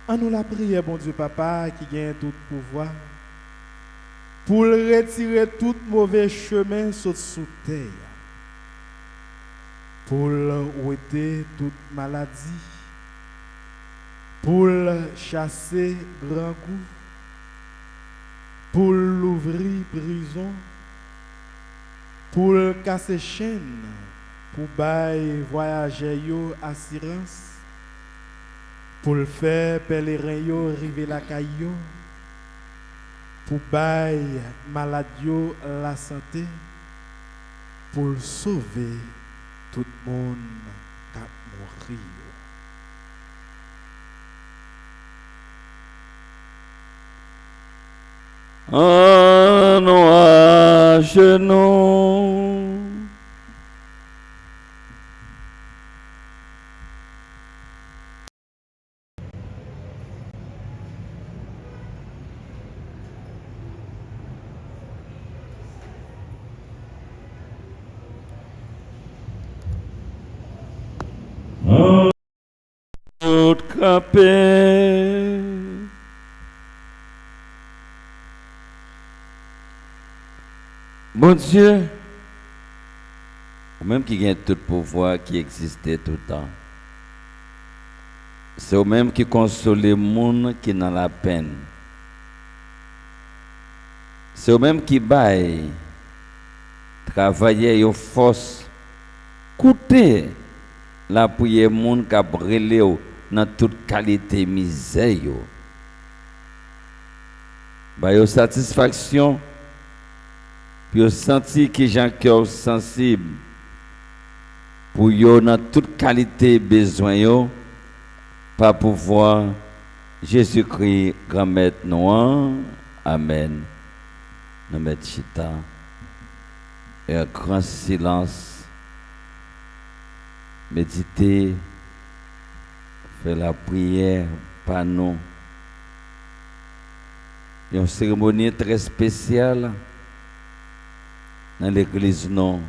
En nous la prière, bon Dieu Papa, qui gagne tout pouvoir, pour retirer tout mauvais chemin sous terre, pour ôter toute maladie, pour chasser grand coup, pour l'ouvrir prison, pour casser chaîne, pour bailler voyager yo assurance, pour le faire pèlerin yo arriver la caillou, pour bailler malade yo la santé, pour sauver tout le monde qui a mouru. Nous à genoux. Tout capé. Bon Dieu, ou même qui gagne tout pouvoir qui existait tout le temps, c'est au même qui console les gens qui dans la peine. C'est au même qui baille, travailler aux forces, coûter la prière monde qui a brûlé dans toute qualité misère. Baille satisfaction. Puis vous senti que j'ai un cœur sensible pour yo dans toute qualité besoin yo par pouvoir Jésus-Christ grand maître nous. Amen. Nous mettons chita et un grand silence. Méditer, faire la prière par nous. Une cérémonie très spéciale. Dans l'église, non.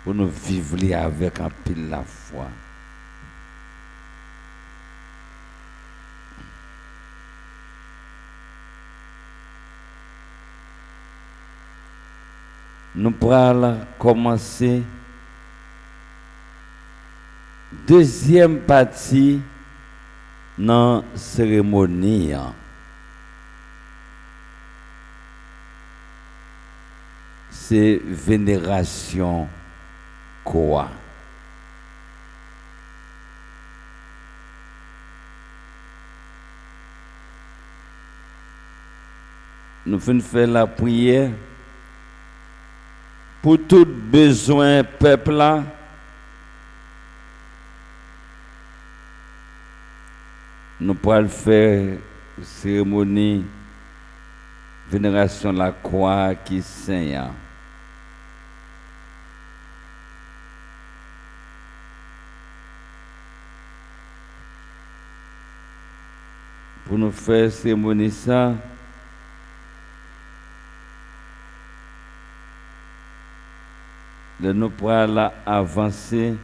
Pour nous vivre avec un pile la foi. Nous allons commencer deuxième partie dans la cérémonie. C'est vénération quoi? Nous faisons faire la prière pour tout besoin peuple là. Nous pourrons faire cérémonie vénération la croix qui saigne. pour nous faire cérémonie ça. Nous pourrons avancer.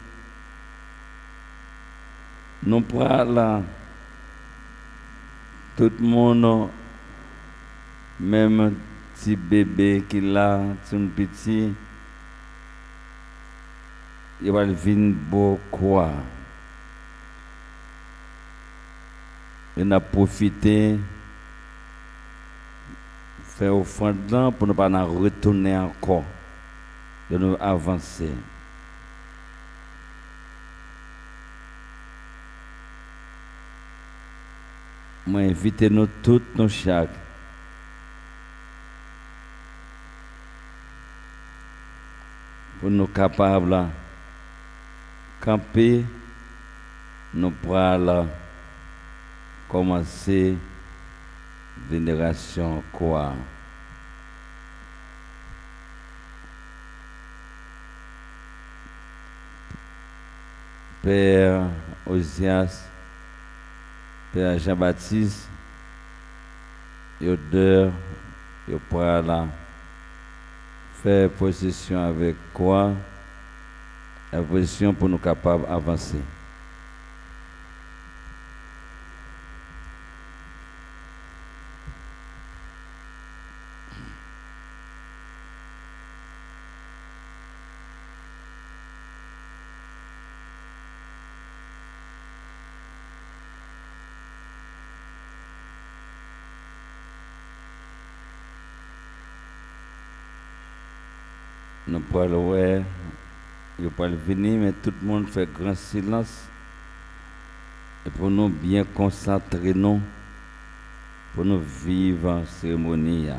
Nous pourrons tout le monde, même petit bébé qui là, tout petit, il va venir beaucoup. On a profité faire offrande là pour ne pas retourner encore, de nous avancer. Moi, invitez nous toutes, nos chaque, pour nous capables de camper, nous pourrons commencer vénération quoi. Père Osias, Père Jean-Baptiste, Yodeur, yo pourra faire possession avec quoi, la position pour nous capables d'avancer. Nous pouvons venir, mais tout le monde fait grand silence. Et pour nous bien concentrer, nous, pour nous vivre en cérémonie.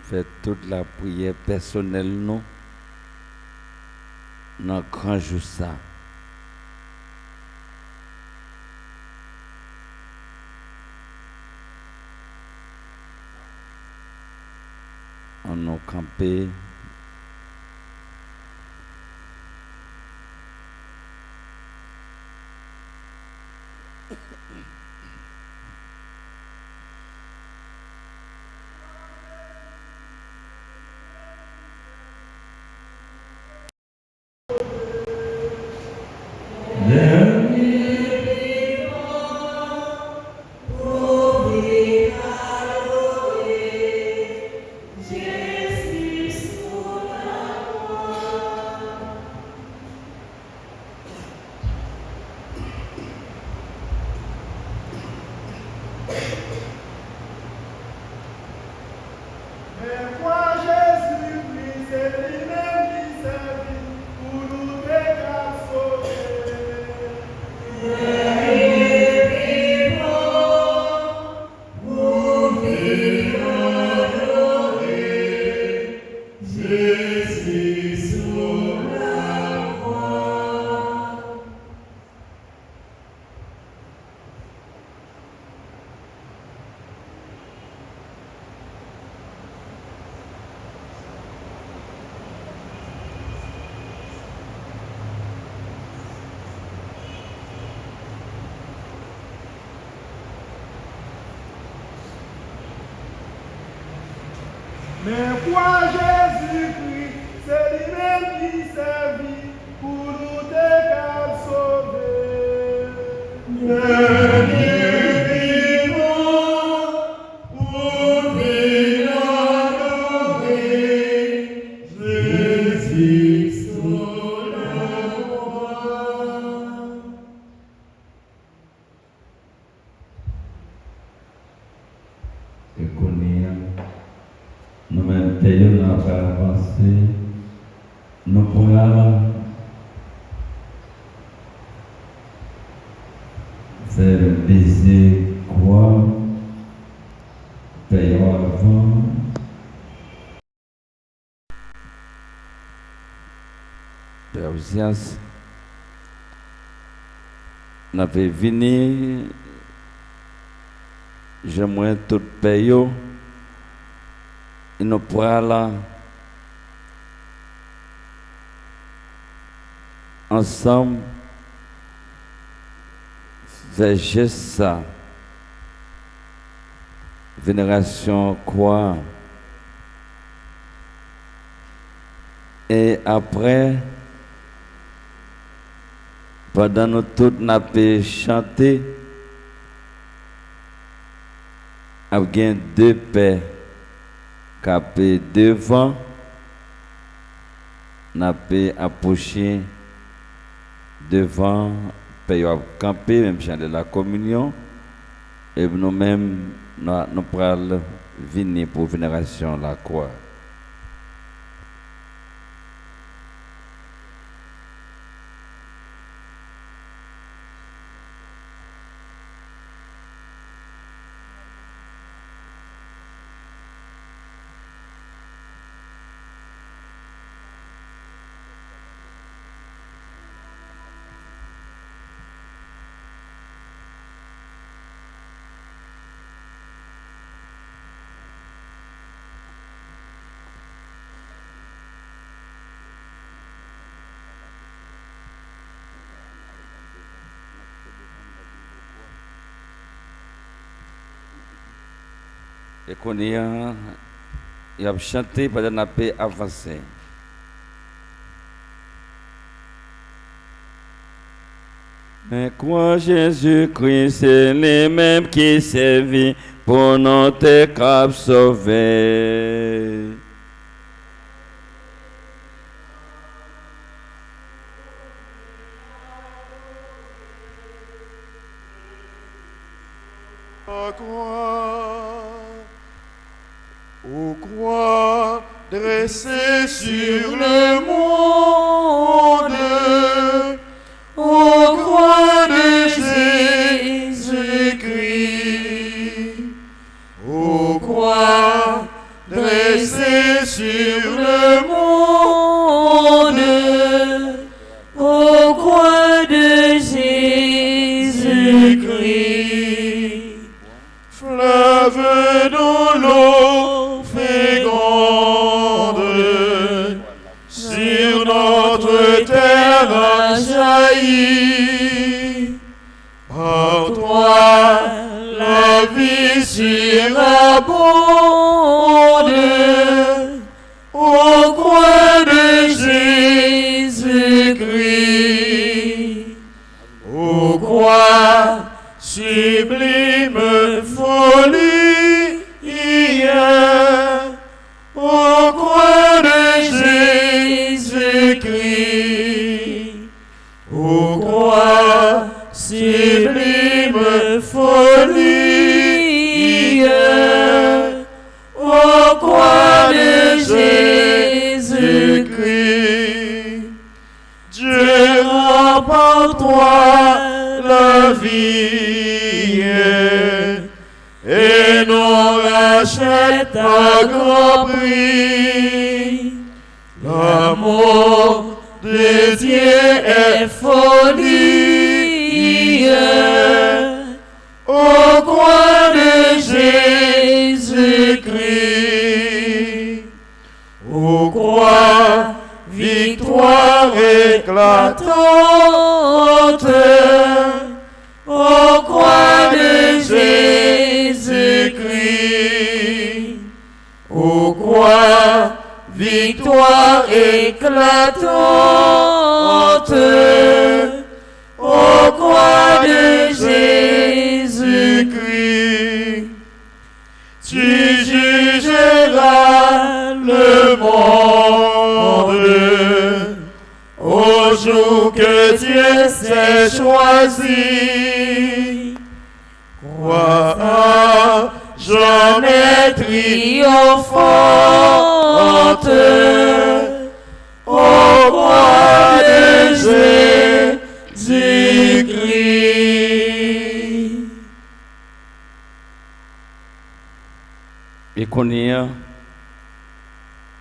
Fait toute la prière personnelle, nous, dans grand jour ça. On a campé. Mais quoi Jésus-Christ, c'est lui-même qui servit pour nous sauver. faire le baiser quoi, payant avant. Père Osias, nous avons venu, j'aimerais tout payer, et nous pourrons là, ensemble, faire juste ça. Vénération quoi? Et après, pendant nous toutes n'a pas chanté, il y a deux pères qui devant, n'a pas approché devant, père camper, même chanter la communion, et nous-mêmes, nous pourrons venir pour vénération la croix. Et qu'on y a chanté pendant la paix avancée. Mais quoi Jésus-Christ, c'est les mêmes qui servit pour notre cap sauvé. Aux croix dressées sur le monde, aux croix de Jésus-Christ, aux croix dressées sur le monde, aux croix de Jésus-Christ, fleuve dans l'eau féconde, sur notre terre a jailli. Par toi, la vie surabonde, aux croix de Jésus-Christ, aux croix sublime folie, aux croix de Jésus-Christ, aux croix sublime folie, aux croix de Jésus-Christ. Dieu rend par toi la vie et nous rachète à grand prix. L'amour de Dieu est folie, aux croix de Jésus-Christ, aux croix victoire éclatante, aux croix de Jésus-Christ, aux croix victoire éclatante, aux croix de Jésus-Christ. Tu jugeras le monde au jour que Dieu s'est choisi. Croix à jamais triomphante, aux croix de Jésus-Christ. qu'on est,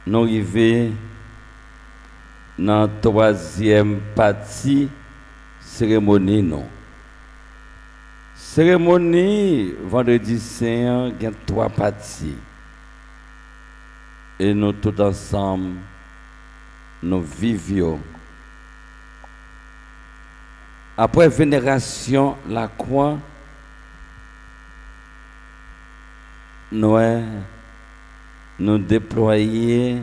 nous arrivons dans la troisième partie cérémonie. Non. Cérémonie, vendredi saint, il y a 3 parties. Et nous tous ensemble, nous vivions. Après vénération, la croix, nous déployons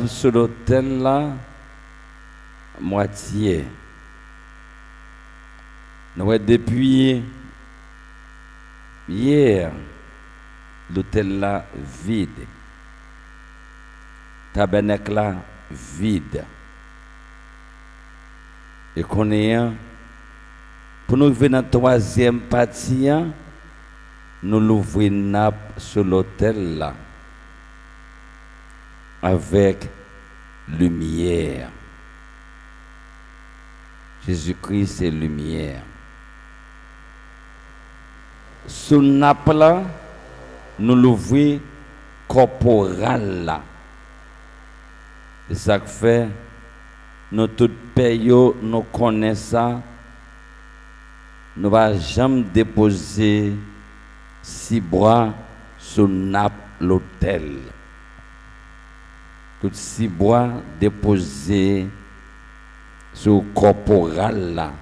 sur l'autel là, moitié. Nous depuis hier, l'autel là vide. Tabernacle là vide. Et qu'on est, pour nous venir dans la troisième partie, nous l'ouvrons nappe sur l'autel là, avec lumière. Jésus-Christ est lumière. Sous nappe là, nous l'ouvrons corporal là. C'est ça que fait. Nous tous pays, nous connaissons ça. Nous ne va jamais déposer 6 bois sur l'autel. Tous 6 bois déposés sur le corporal là.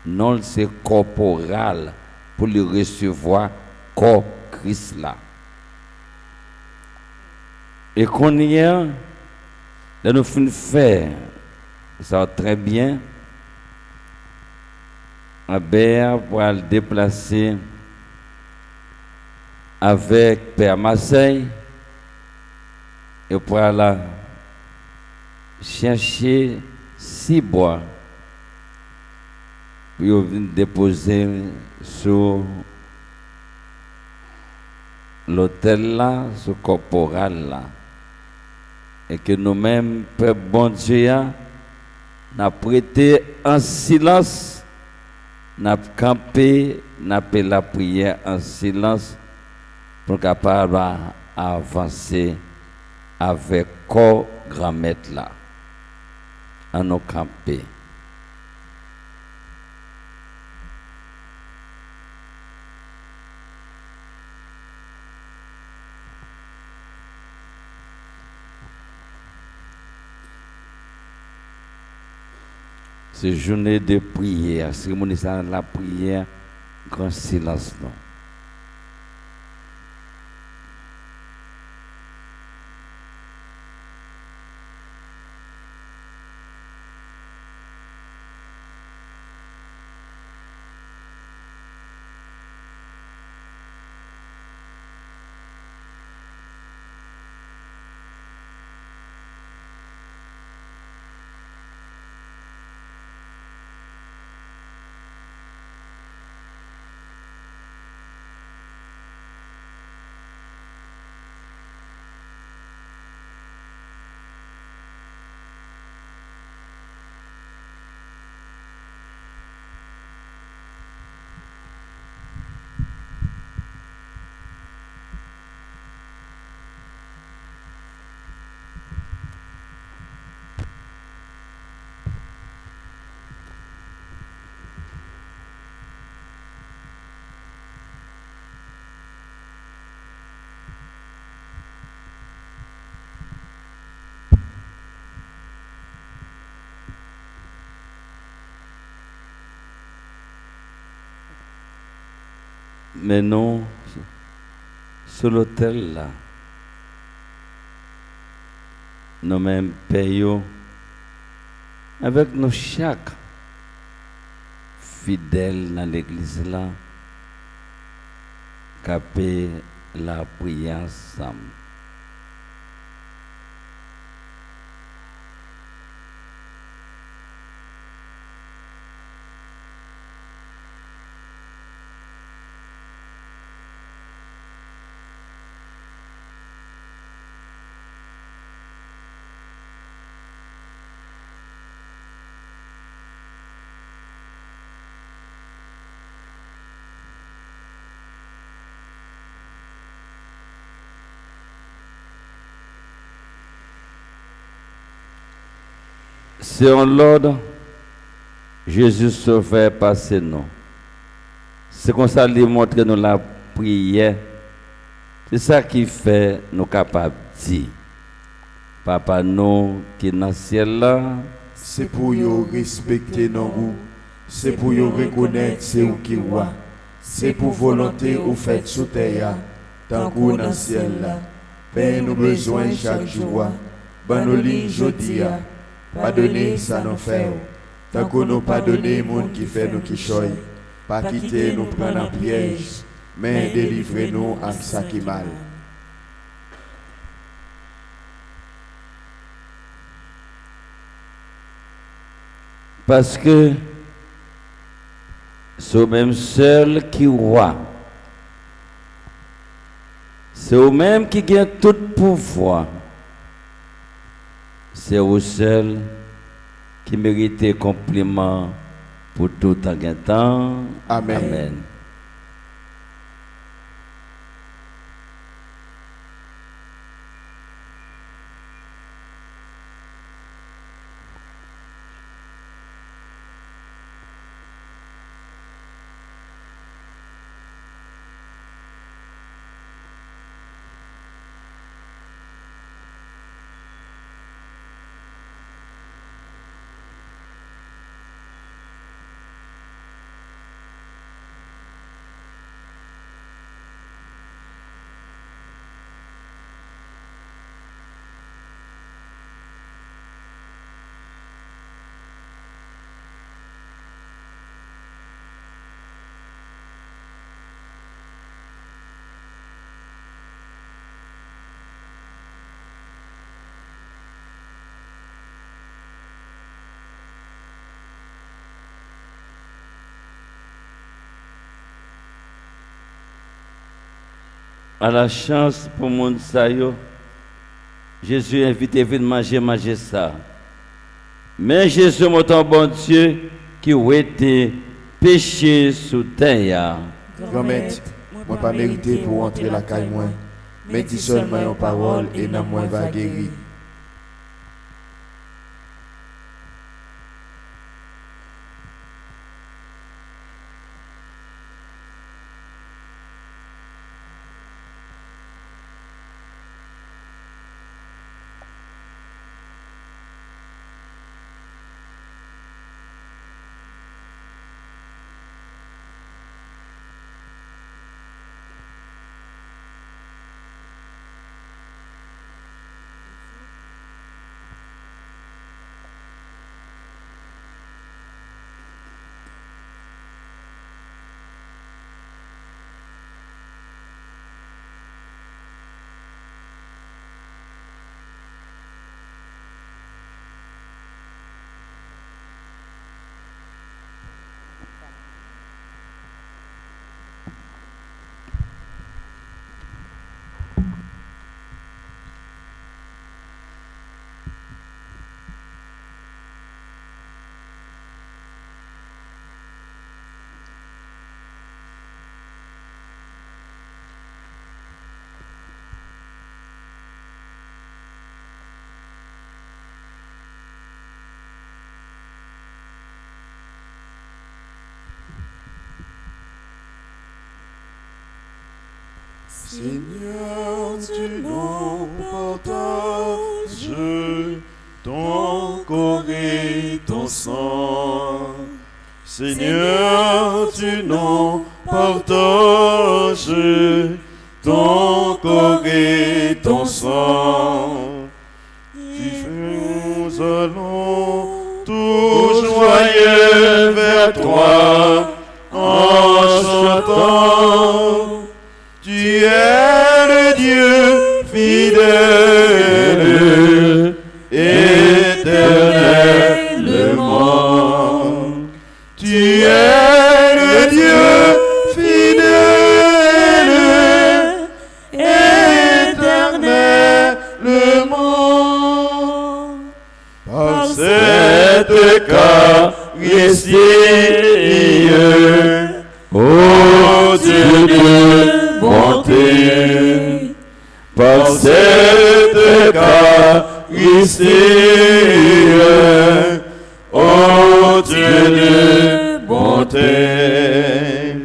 Non, c'est corporal pour le recevoir corps Christ là. Et qu'on y a, nous finissons faire. Ça va très bien. Abel pour le déplacer avec Père Marseille et pour aller chercher 6 bois pour venir déposer sur l'autel là, sur le corporal là. Et que nous-mêmes, Père bon Dieu, n'a prêté en silence, n'a campé, n'a fait la prière en silence pour capable avancer avec corps grand-maître là, à nos camper. C'est journée de prière, cérémonie de la prière, grand silence. Non. Mais non, sur l'autel là, nous-mêmes payons avec nous chaque fidèle dans l'église là, capé la prière ensemble. C'est en l'ordre, Jésus sauveur passer nous. C'est comme ça qu'il montre nous la prière. C'est ça qui fait nous capables de dire. Papa nous qui est dans le ciel là. C'est pour yo respecter nos goûts. C'est pour yo reconnaître c'est où qui roi. C'est pour volonté ou fait sous terre. Tant qu'on dans le ciel là. Ben nous besoin chaque jour. Ben nous lignes jodia. Pas donner ça nous fait. Tant qu'on nous pas donné monde qui fait nous qui choy. Pas quitter nous prendre en piège. Mais délivrez-nous à ça qui mal. Parce que c'est au même seul qui roi. C'est au même qui gagne tout pouvoir. C'est au seul qui mérite compliment pour tout en temps. Amen. Amen. À la chance pour mon monde ça yo, Jésus invite à venir manger ça. Mais Jésus mon bon Dieu qui a été péché sous terre. Grand-mère, moi pas mérité pour entrer la caille moi. Mais dis seulement une parole et non moi va guérir. Seigneur, tu nous partages ton corps et ton sang. Seigneur, tu nous partages ton corps et ton sang. Nous allons tous joyeux vers toi en chantant. Tu es le Dieu fidèle, éternellement. Tu es le Dieu fidèle, éternellement. Par cette caresse, ô Dieu bonté, par cette caresse, Christ, ô Dieu de bonté,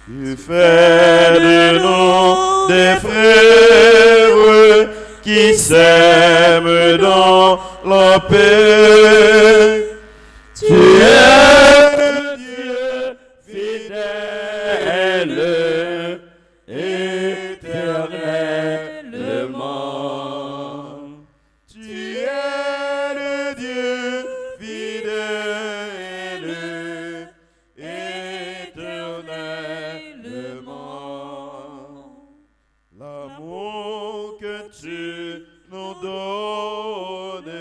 tu fais de nous des frères qui s'aiment dans la paix. Tu es le Dieu fidèle, éternellement. Tu es le Dieu fidèle, éternellement. L'amour que tu nous donnes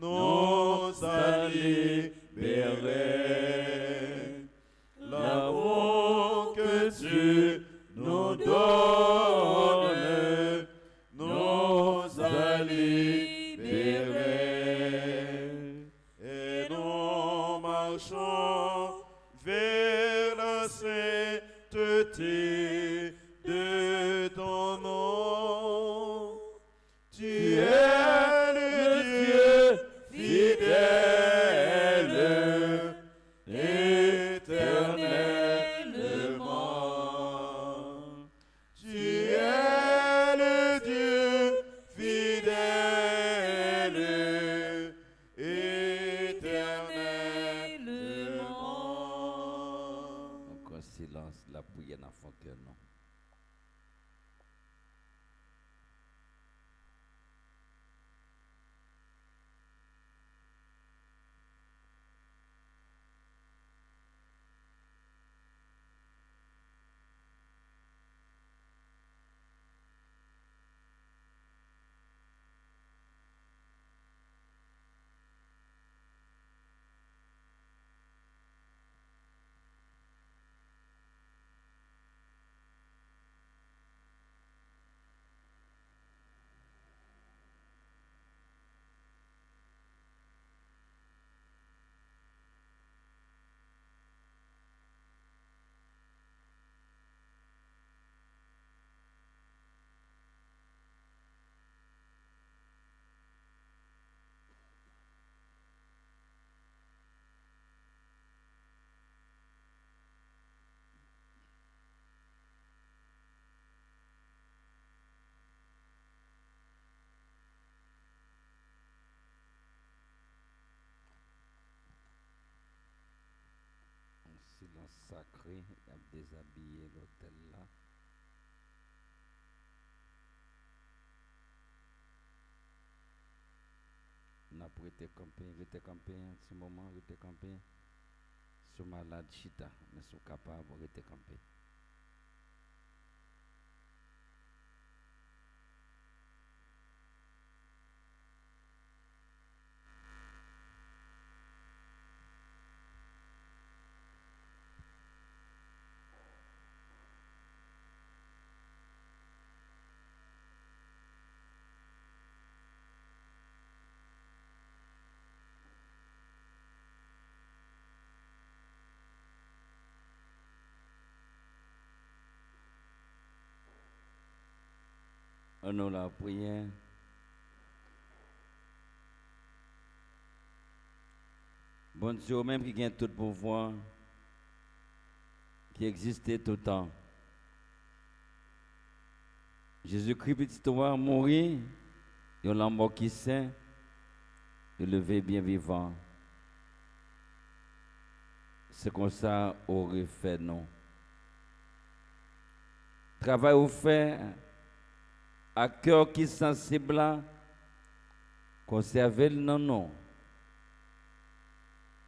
nous a libérés. L'amour que tu nous donnes nous a libérés. Et nous marchons vers la sainteté de ton nom. Tu es le Dieu fidèle, éternellement. Tu es le Dieu fidèle, éternellement. Encore silence, la prière n'a fait que non. Silence sacré, il a déshabillé l'hôtel là. On a prêté campé, rester campé un petit moment, rester campé. Sous malade chita, mais sont capables de rester campé. On a la prière. Bon Dieu, même qui gagne tout pouvoir, qui existait tout le temps. Jésus-Christ, petit toi, mourir, et on l'a mort qui saint, et levé bien vivant. C'est comme ça aurait fait non. Travail au fait à cœur qui sensible, conserver le non.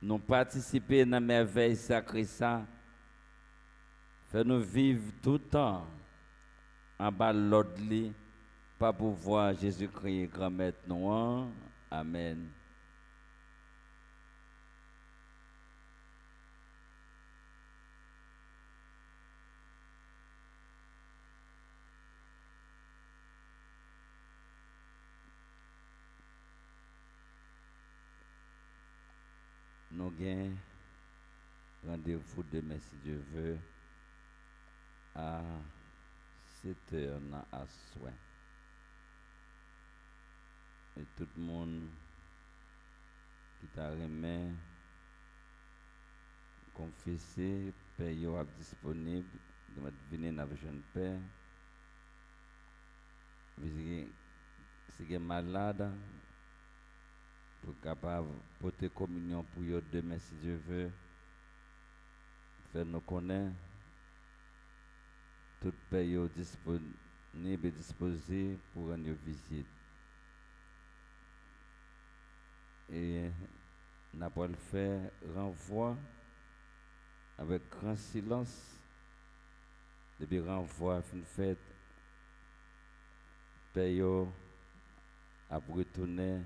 Nous participer dans la merveille sacrée ça. Fait nous vivre tout le temps en bas de l'autre lit, pas pour voir Jésus-Christ grand maître nous. Amen. Nous avons rendez-vous demain, si Dieu veut, à 7 heures à soin. et tout le monde qui t'a remis confessé, Père est disponible, de venir dans le jeune Père. Si vous malade, pour capable porter communion pour eux demain si Dieu veut, faire nous connaître. Tout pays est disponible et disposé pour rendre visite. Et nous avons fait renvoi avec grand silence. Depuis renvoi, fin fête, pays a retourné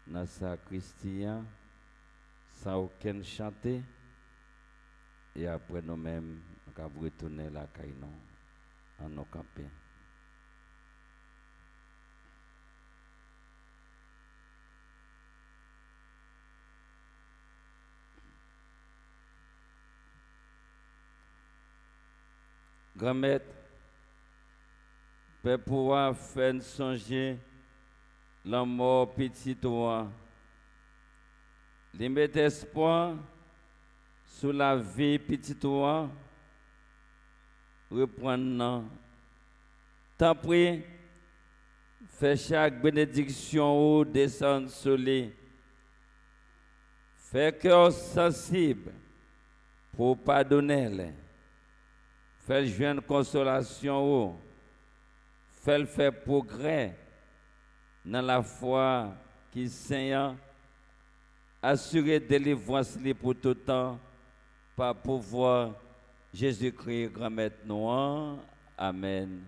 dans sa Christian sans aucun chanter. Et après nous-mêmes, nous avons retourné la caïnon en nos campés. Grand-mère, peut pouvoir faire songer la mort petit toi. Les mettre espoir sur la vie petit toi. Reprendre. Tant pis, fais chaque bénédiction ou descendre sur lui. Fais cœur sensible pour pardonner. Fais joindre consolation. Fais faire progrès dans la foi qui Seigneur. Assurer délivrance pour tout temps par pouvoir Jésus-Christ, grand maître noir. Amen.